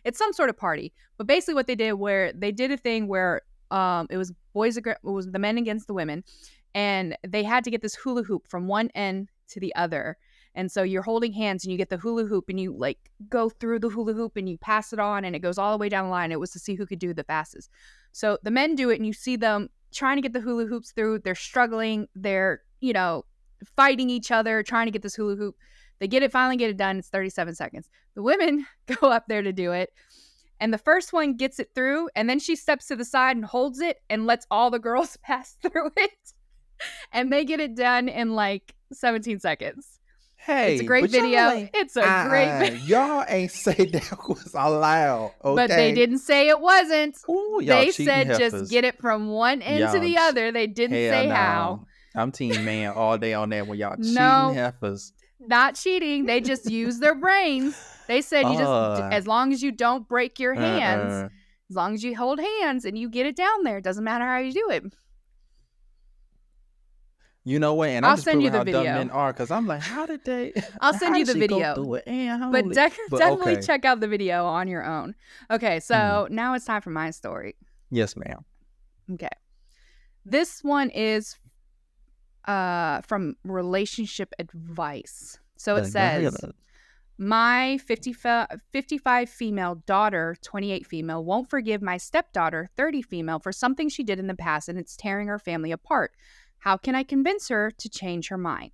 it's some sort of party, but basically what they did where they did a thing where it was it was the men against the women, and they had to get this hula hoop from one end to the other. And so you're holding hands and you get the hula hoop and you like go through the hula hoop and you pass it on and it goes all the way down the line. It was to see who could do the fastest. So the men do it and you see them trying to get the hula hoops through. They're struggling. They're, fighting each other, trying to get this hula hoop. They finally get it done. It's 37 seconds. The women go up there to do it. And the first one gets it through. And then she steps to the side and holds it and lets all the girls pass through it. And they get it done in like 17 seconds. Hey, it's a great video. It's a great video. Y'all ain't say that was allowed, okay? But they didn't say it wasn't. Ooh, they said heifers. Just get it from one end to the other. They didn't say how. I'm team man all day on that when y'all cheating heifers. Not cheating. They just use their brains. They said you just, as long as you don't break your hands, as long as you hold hands and you get it down there, it doesn't matter how you do it. You know what? And I'll send you the video. Dumb men are, because I'm like, how did they? I'll send you the video. But definitely check out the video on your own. Okay, so now it's time for my story. Yes, ma'am. Okay, this one is from Relationship Advice. So it says, my 55 female daughter, 28 female, won't forgive my stepdaughter, 30 female, for something she did in the past, and it's tearing our family apart. How can I convince her to change her mind?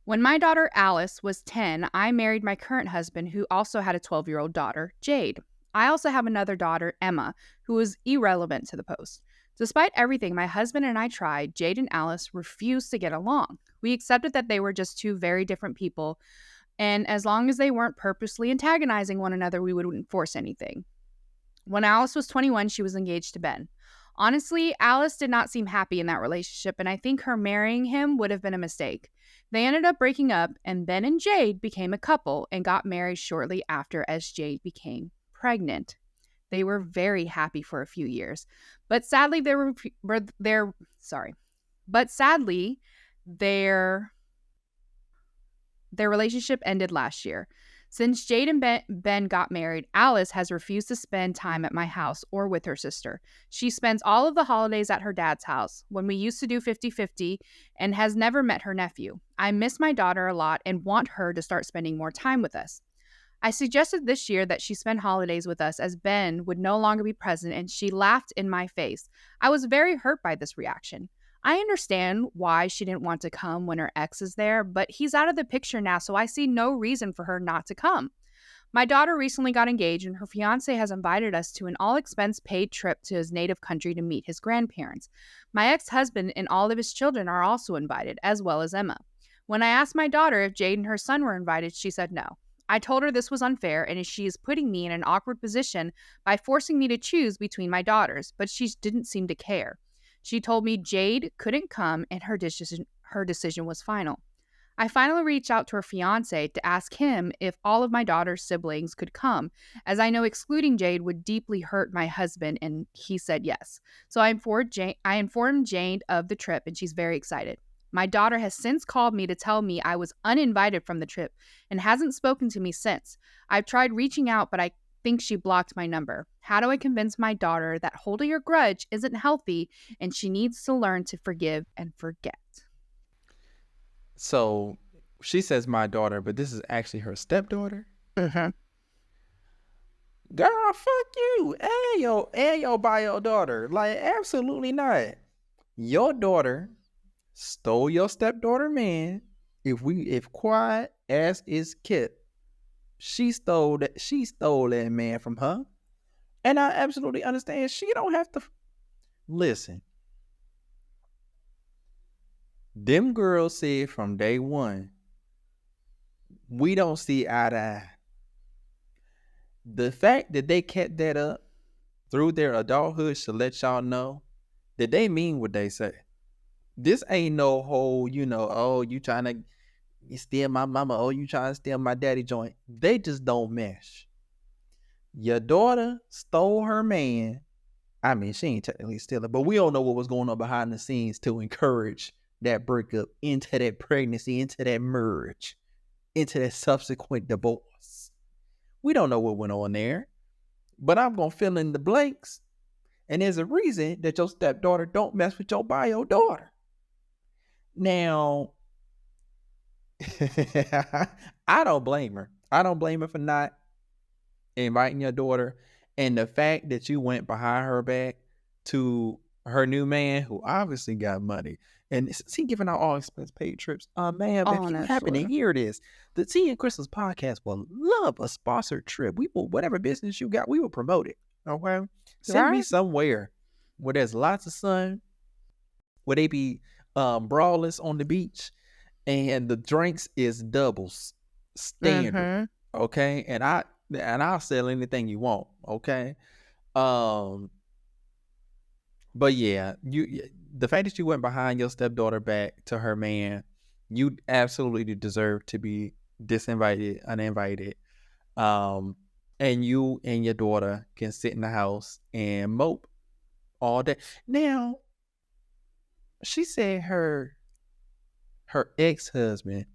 When my daughter Alice was 10, I married my current husband, who also had a 12-year-old daughter, Jade. I also have another daughter, Emma, who is irrelevant to the post. Despite everything my husband and I tried, Jade and Alice refused to get along. We accepted that they were just two very different people, and as long as they weren't purposely antagonizing one another, we wouldn't force anything. When Alice was 21, she was engaged to Ben. Honestly, Alice did not seem happy in that relationship, and I think her marrying him would have been a mistake. They ended up breaking up, and Ben and Jade became a couple and got married shortly after as Jade became pregnant. They were very happy for a few years, but sadly their relationship ended last year. Since Jade and Ben got married, Alice has refused to spend time at my house or with her sister. She spends all of the holidays at her dad's house, when we used to do 50-50, and has never met her nephew. I miss my daughter a lot and want her to start spending more time with us. I suggested this year that she spend holidays with us as Ben would no longer be present, and she laughed in my face. I was very hurt by this reaction. I understand why she didn't want to come when her ex is there, but he's out of the picture now, so I see no reason for her not to come. My daughter recently got engaged, and her fiance has invited us to an all-expense-paid trip to his native country to meet his grandparents. My ex-husband and all of his children are also invited, as well as Emma. When I asked my daughter if Jade and her son were invited, she said no. I told her this was unfair, and she is putting me in an awkward position by forcing me to choose between my daughters, but she didn't seem to care. She told me Jade couldn't come and her decision was final. I finally reached out to her fiance to ask him if all of my daughter's siblings could come, as I know excluding Jade would deeply hurt my husband, and he said yes. So I informed Jade of the trip, and she's very excited. My daughter has since called me to tell me I was uninvited from the trip and hasn't spoken to me since. I've tried reaching out, but I think she blocked my number. How do I convince my daughter that holding a grudge isn't healthy and she needs to learn to forgive and forget? So she says my daughter, but this is actually her stepdaughter? Mm-hmm. Girl, fuck you. And your bio daughter. Like, absolutely not. Your daughter stole your stepdaughter man. If quiet as is kept, she stole that man from her. And I absolutely understand. She don't have to listen. Them girls said from day one, we don't see eye to eye. The fact that they kept that up through their adulthood should let y'all know that they mean what they say. This ain't no whole, oh, you trying to steal my mama, oh, you trying to steal my daddy joint. They just don't mesh. Your daughter stole her man. I mean, she ain't technically stealing, but we don't know what was going on behind the scenes to encourage that breakup, into that pregnancy, into that marriage, into that subsequent divorce. We don't know what went on there, but I'm going to fill in the blanks. And there's a reason that your stepdaughter don't mess with your bio daughter. Now, I don't blame her. I don't blame her for not inviting your daughter. And the fact that you went behind her back to her new man, who obviously got money, and is he giving out all expense paid trips? Man, if you happen to hear this, the Tea and Kristal's podcast will love a sponsored trip. We will, whatever business you got, we will promote it. Okay, send me somewhere where there's lots of sun, where they be braless on the beach, and the drinks is doubles standard. Okay, and I'll sell anything you want. Okay, but yeah, the fact that you went behind your stepdaughter back to her man, you absolutely deserve to be disinvited, uninvited. And you and your daughter can sit in the house and mope all day. Now, she said her ex-husband.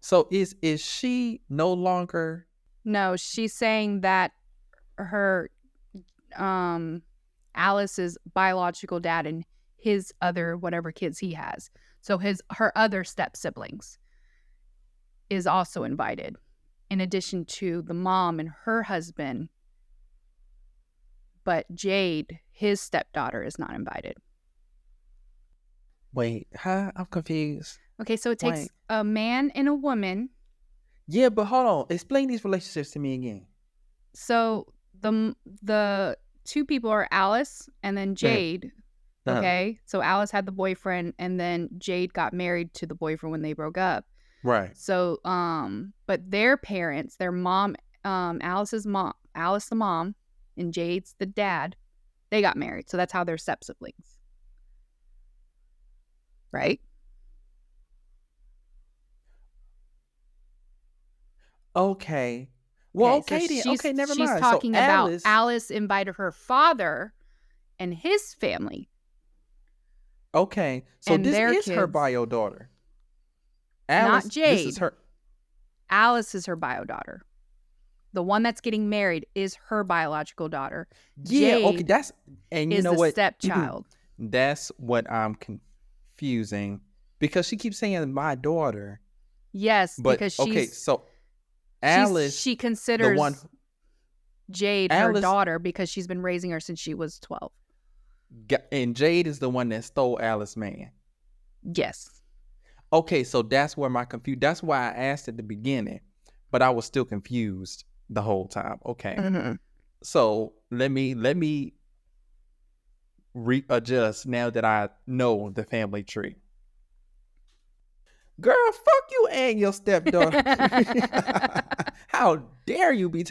So is she no longer? No, she's saying that her Alice's biological dad and his other whatever kids he has, so her other step siblings, is also invited, in addition to the mom and her husband. But Jade, his stepdaughter, is not invited. Wait, huh? I'm confused. Okay, so it takes a man and a woman. Yeah, but hold on. Explain these relationships to me again. So the two people are Alice and then Jade. Okay, so Alice had the boyfriend, and then Jade got married to the boyfriend when they broke up. Right. So, but their parents, their mom, Alice the mom, and Jade's the dad, they got married. So that's how they're step siblings. Right? Okay. Well, okay, then. Okay, never mind. She's talking about Alice invited her father and his family. Okay, so this is her bio daughter. Alice, not Jade. This is her. Alice is her bio daughter. The one that's getting married is her biological daughter. Yeah, Jade okay, that's, and you know what? Stepchild. That's what I'm confusing, because she keeps saying my daughter. Yes, but because she's okay. So Alice, she considers Jade her daughter because she's been raising her since she was 12. And Jade is the one that stole Alice's man. Yes. Okay, so that's where my confusion. That's why I asked at the beginning, but I was still confused the whole time. Okay, so let me readjust now that I know the family tree. Girl, fuck you and your stepdaughter. How dare you be?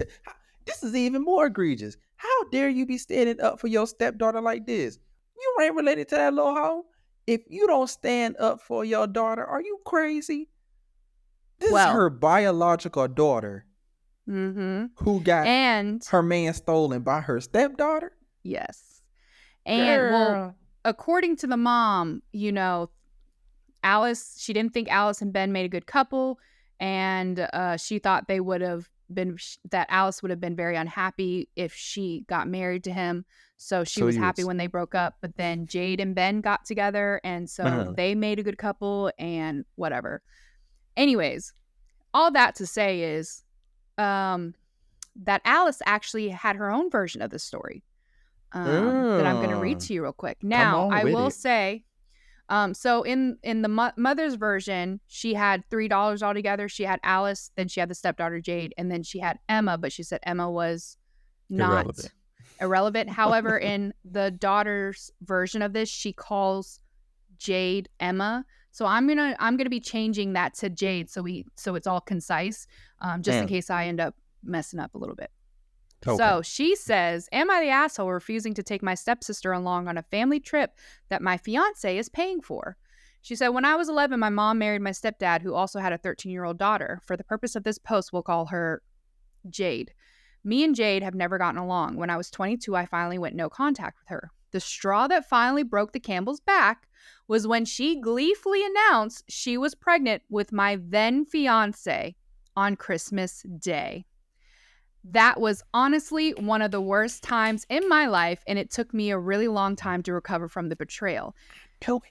This is even more egregious. How dare you be standing up for your stepdaughter like this? You ain't related to that little hoe. If you don't stand up for your daughter, are you crazy? This is her biological daughter who got her man stolen by her stepdaughter? Yes. And according to the mom, Alice, she didn't think Alice and Ben made a good couple, and she thought that Alice would have been very unhappy if she got married to him. So she was happy when they broke up, but then Jade and Ben got together, and so they made a good couple and whatever. Anyways, all that to say is that Alice actually had her own version of the story that I'm going to read to you real quick. Now, I will say, so in the mother's version, she had $3 altogether. She had Alice, then she had the stepdaughter Jade, and then she had Emma, but she said Emma was not irrelevant. However, in the daughter's version of this, she calls Jade Emma. So I'm gonna be changing that to Jade, so it's all concise, just in case I end up messing up a little bit. Okay. So she says, "Am I the asshole refusing to take my stepsister along on a family trip that my fiance is paying for?" She said, "When I was 11, my mom married my stepdad, who also had a 13-year-old daughter. For the purpose of this post, we'll call her Jade. Me and Jade have never gotten along. When I was 22, I finally went no contact with her. The straw that finally broke the camel's back was when she gleefully announced she was pregnant with my then fiance on Christmas Day. That was honestly one of the worst times in my life, and it took me a really long time to recover from the betrayal.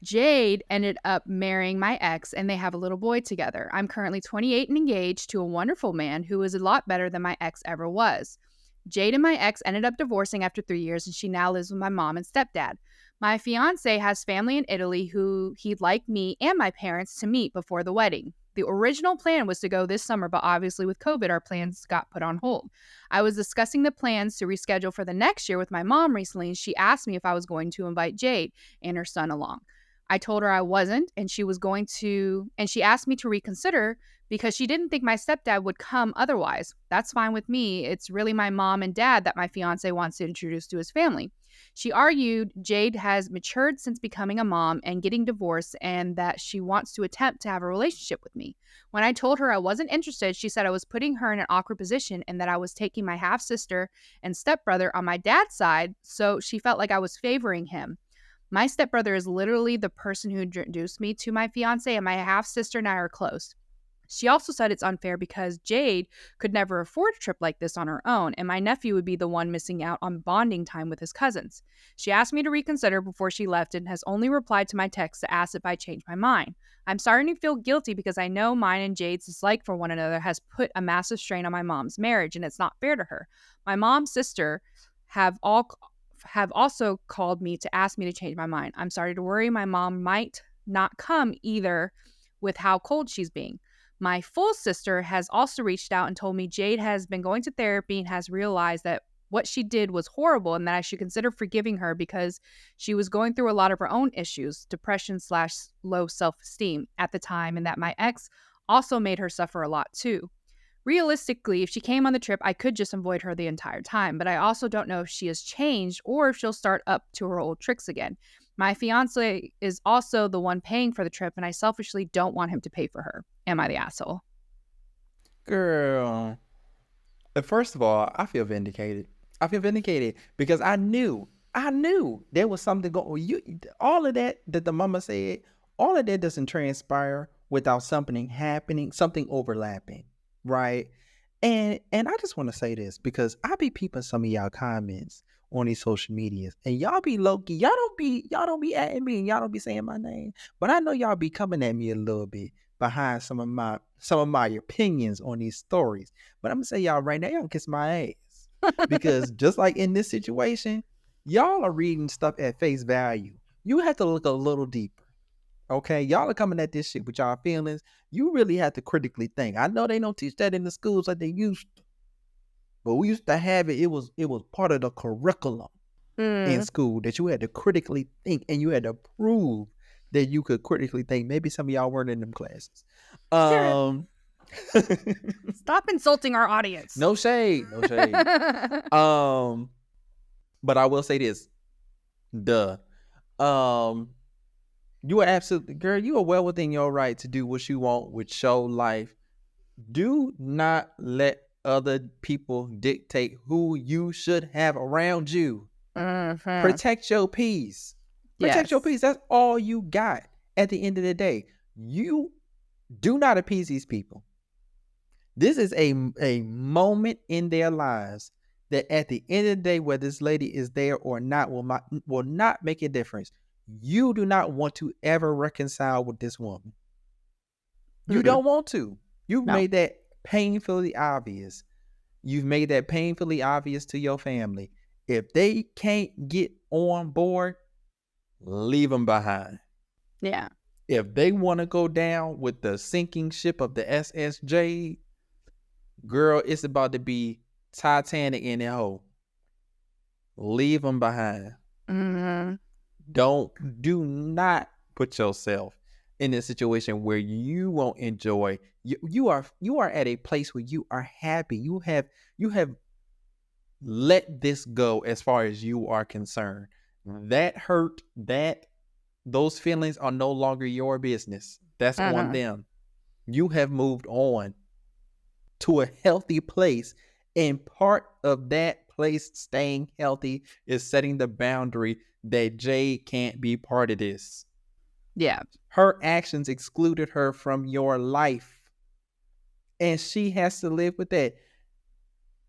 Jade ended up marrying my ex, and they have a little boy together. I'm currently 28 and engaged to a wonderful man who is a lot better than my ex ever was. Jade and my ex ended up divorcing after 3 years, and she now lives with my mom and stepdad. My fiance has family in Italy who he'd like me and my parents to meet before the wedding. The original plan was to go this summer, but obviously with COVID, our plans got put on hold. I was discussing the plans to reschedule for the next year with my mom recently, and she asked me if I was going to invite Jade and her son along. I told her I wasn't, and she asked me to reconsider because she didn't think my stepdad would come otherwise. That's fine with me. It's really my mom and dad that my fiance wants to introduce to his family. She argued Jade has matured since becoming a mom and getting divorced, and that she wants to attempt to have a relationship with me. When I told her I wasn't interested, she said I was putting her in an awkward position and that I was taking my half-sister and stepbrother on my dad's side, so she felt like I was favoring him. My stepbrother is literally the person who introduced me to my fiance, and my half-sister and I are close. She also said it's unfair because Jade could never afford a trip like this on her own, and my nephew would be the one missing out on bonding time with his cousins. She asked me to reconsider before she left and has only replied to my text to ask if I changed my mind. I'm starting to feel guilty because I know mine and Jade's dislike for one another has put a massive strain on my mom's marriage, and it's not fair to her. My mom's sister have also called me to ask me to change my mind. I'm starting to worry my mom might not come either with how cold she's being. My full sister has also reached out and told me Jade has been going to therapy and has realized that what she did was horrible and that I should consider forgiving her because she was going through a lot of her own issues, depression/low self-esteem at the time, and that my ex also made her suffer a lot too. Realistically, if she came on the trip, I could just avoid her the entire time, but I also don't know if she has changed or if she'll start up to her old tricks again. My fiance is also the one paying for the trip, and I selfishly don't want him to pay for her. Am I the asshole? Girl, first of all, I feel vindicated. I feel vindicated because I knew there was something going. All of that the mama said, all of that doesn't transpire without something happening, something overlapping, right? And I just want to say this because I be peeping some of y'all comments on these social medias, and y'all be low-key. Y'all don't be at me, and y'all don't be saying my name, but I know y'all be coming at me a little bit behind some of my opinions on these stories. But I'm gonna say y'all right now, y'all kiss my ass because just like in this situation, y'all are reading stuff at face value. You have to look a little deeper. Okay, y'all are coming at this shit with y'all feelings. You really have to critically think. I know they don't teach that in the schools like they used to, but we used to have it. It was part of the curriculum in school that you had to critically think, and you had to prove that you could critically think. Maybe some of y'all weren't in them classes. Stop insulting our audience. No shade. But I will say this. You are absolutely, girl, you are well within your right to do what you want with your life. Do not let other people dictate who you should have around you. Mm-hmm. Protect your peace. Protect your peace. That's all you got at the end of the day. You do not appease these people. This is a moment in their lives that at the end of the day, whether this lady is there or not, will not make a difference. You do not want to ever reconcile with this woman. You don't want to. You've made that painfully obvious. You've made that painfully obvious to your family. If they can't get on board, leave them behind. Yeah. If they want to go down with the sinking ship of the SSJ, girl, it's about to be Titanic in that hole. Leave them behind. Mm-hmm. Do not put yourself in a situation where you won't enjoy. You are at a place where you are happy. You have let this go as far as you are concerned. That hurt, those feelings are no longer your business. That's on them. You have moved on to a healthy place And part of that place staying healthy is setting the boundary that Jade can't be part of this. Yeah. Her actions excluded her from your life. And she has to live with that.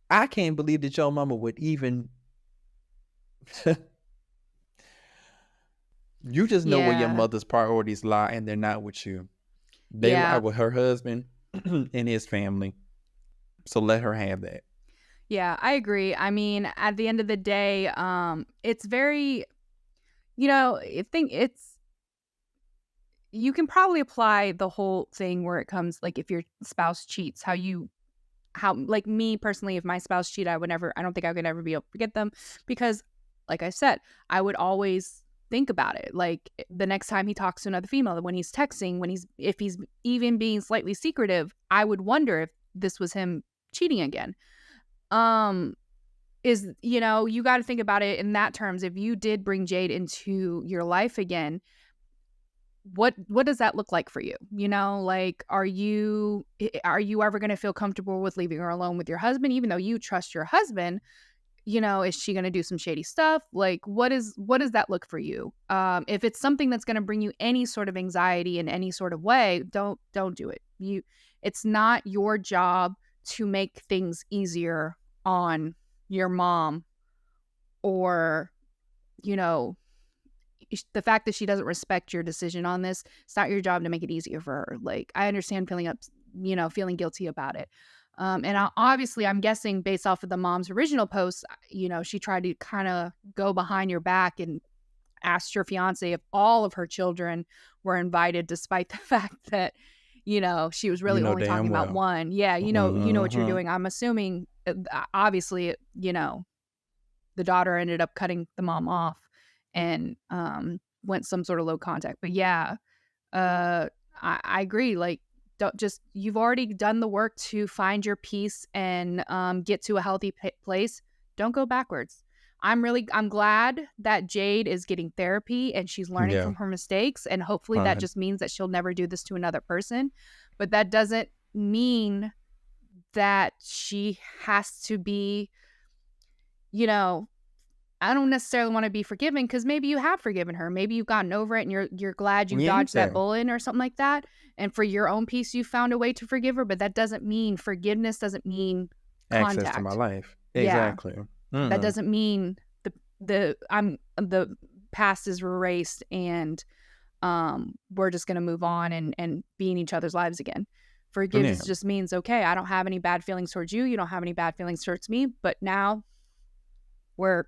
I can't believe that your mama would even... You just know where your mother's priorities lie, and they're not with you. They lie with her husband and his family. So let her have that. Yeah, I agree. I mean, at the end of the day, it's very, I think you can probably apply the whole thing where it comes, like, if your spouse cheats, like, me personally, if my spouse cheated, I don't think I could ever be able to forget them, because, like I said, I would always think about it. Like, the next time he talks to another female, when he's texting, if he's even being slightly secretive, I would wonder if this was him cheating again. You got to think about it in that terms. If you did bring Jade into your life again, what does that look like for you? Like, are you ever going to feel comfortable with leaving her alone with your husband, even though you trust your husband? Is she going to do some shady stuff? Like, what does that look for you? If it's something that's going to bring you any sort of anxiety in any sort of way, don't do it. It's not your job to make things easier on your mom, or the fact that she doesn't respect your decision on this. It's not your job to make it easier for her. Like, I understand feeling guilty about it. Obviously, I'm guessing based off of the mom's original post, she tried to kind of go behind your back and asked your fiance if all of her children were invited, despite the fact that she was really only talking about one. Yeah, you know what you're doing. I'm assuming, obviously, the daughter ended up cutting the mom off and went some sort of low contact. But yeah, I agree. Like, you've already done the work to find your peace and get to a healthy place. Don't go backwards. I'm glad that Jade is getting therapy and she's learning from her mistakes, and hopefully that just means that she'll never do this to another person. But that doesn't mean that she has to be, I don't necessarily want to be forgiving, because maybe you have forgiven her. Maybe you've gotten over it and you're glad you dodged that bullet or something like that. And for your own peace, you found a way to forgive her. But that doesn't mean forgiveness doesn't mean contact. Access to my life. Exactly. Yeah. That doesn't mean the past is erased and we're just gonna move on and be in each other's lives again. Forgiveness just means, okay, I don't have any bad feelings towards you. You don't have any bad feelings towards me. But now we're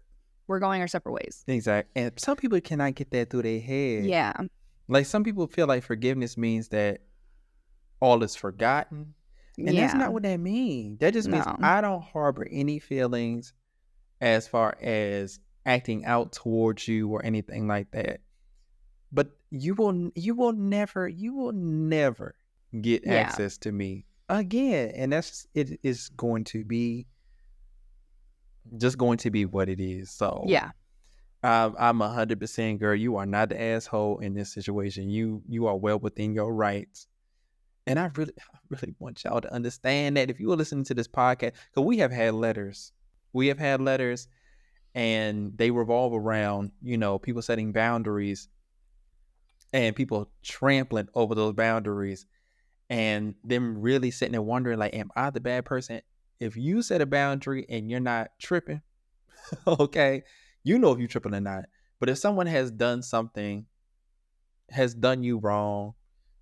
going our separate ways. Exactly. And some people cannot get that through their head. Yeah. Like, some people feel like forgiveness means that all is forgotten. And that's not what that means. That just means I don't harbor any feelings as far as acting out towards you or anything like that. But you will never get access to me again. And it is going to be what it is. So yeah, I'm 100%, girl. You are not the asshole in this situation. You are well within your rights. And I really want y'all to understand that if you are listening to this podcast, because we have had letters, and they revolve around, people setting boundaries and people trampling over those boundaries, and them really sitting there wondering, like, am I the bad person? If you set a boundary and you're not tripping, okay, if you're tripping or not. But if someone has done you wrong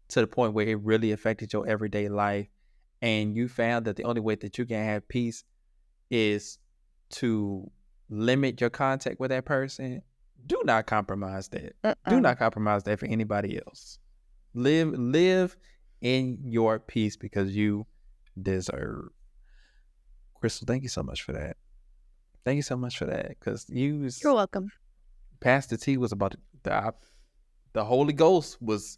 to the point where it really affected your everyday life, and you found that the only way that you can have peace is to limit your contact with that person, do not compromise that. Do not compromise that for anybody else. Live in your peace, because you deserve. Kristal, thank you so much for that. Thank you so much for that, because you're welcome. Pastor T was about the Holy Ghost was.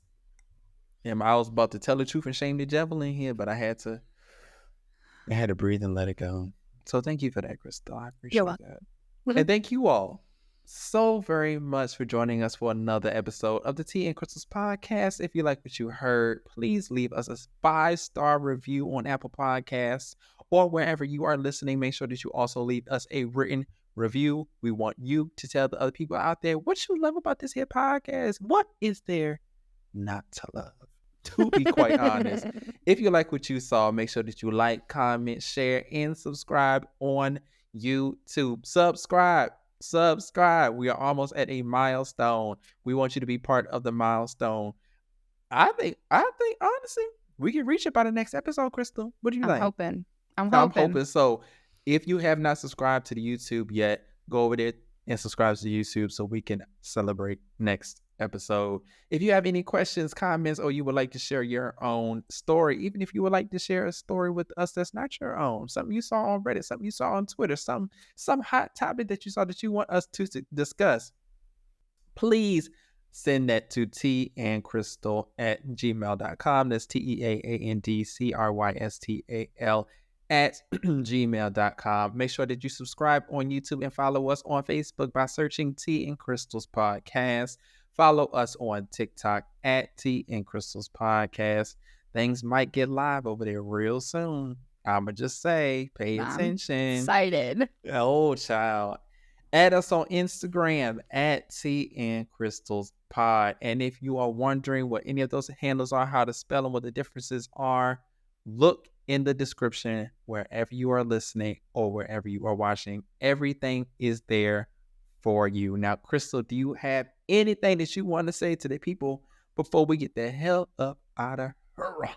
I was about to tell the truth and shame the devil in here, but I had to breathe and let it go. So thank you for that, Kristal. I appreciate that. And thank you all so very much for joining us for another episode of the Tea and Crystals podcast. If you like what you heard, please leave us a 5-star review on Apple Podcasts, or wherever you are listening, make sure that you also leave us a written review. We want you to tell the other people out there what you love about this here podcast. What is there not to love? To be quite honest, if you like what you saw, make sure that you like, comment, share, and subscribe on YouTube. Subscribe. We are almost at a milestone. We want you to be part of the milestone. I think honestly, we can reach it by the next episode, Kristal. What do you think? I'm hoping. So if you have not subscribed to the YouTube yet, go over there and subscribe to the YouTube so we can celebrate next episode. If you have any questions, comments, or you would like to share your own story, even if you would like to share a story with us that's not your own, something you saw on Reddit, something you saw on Twitter, some hot topic that you saw that you want us to discuss, please send that to teaandcrystal@gmail.com. That's TEAANDCRYSTAL at gmail.com. Make sure that you subscribe on YouTube and follow us on Facebook by searching Tea and Kristal's Podcast. Follow us on TikTok at Tea and Kristal's Podcast. Things might get live over there real soon. I'ma just say, pay attention. I'm excited. Oh, child. Add us on Instagram at Tea and Kristal's Pod. And if you are wondering what any of those handles are, how to spell them, what the differences are, look in the description wherever you are listening or wherever you are watching. Everything is there for you. Now, Kristal, do you have anything that you want to say to the people before we get the hell up out of her?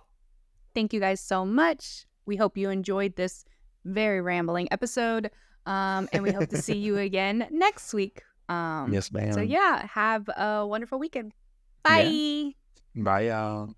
Thank you guys so much. We hope you enjoyed this very rambling episode. And we hope to see you again next week. Yes, ma'am. So yeah, have a wonderful weekend. Bye. Yeah. Bye, y'all.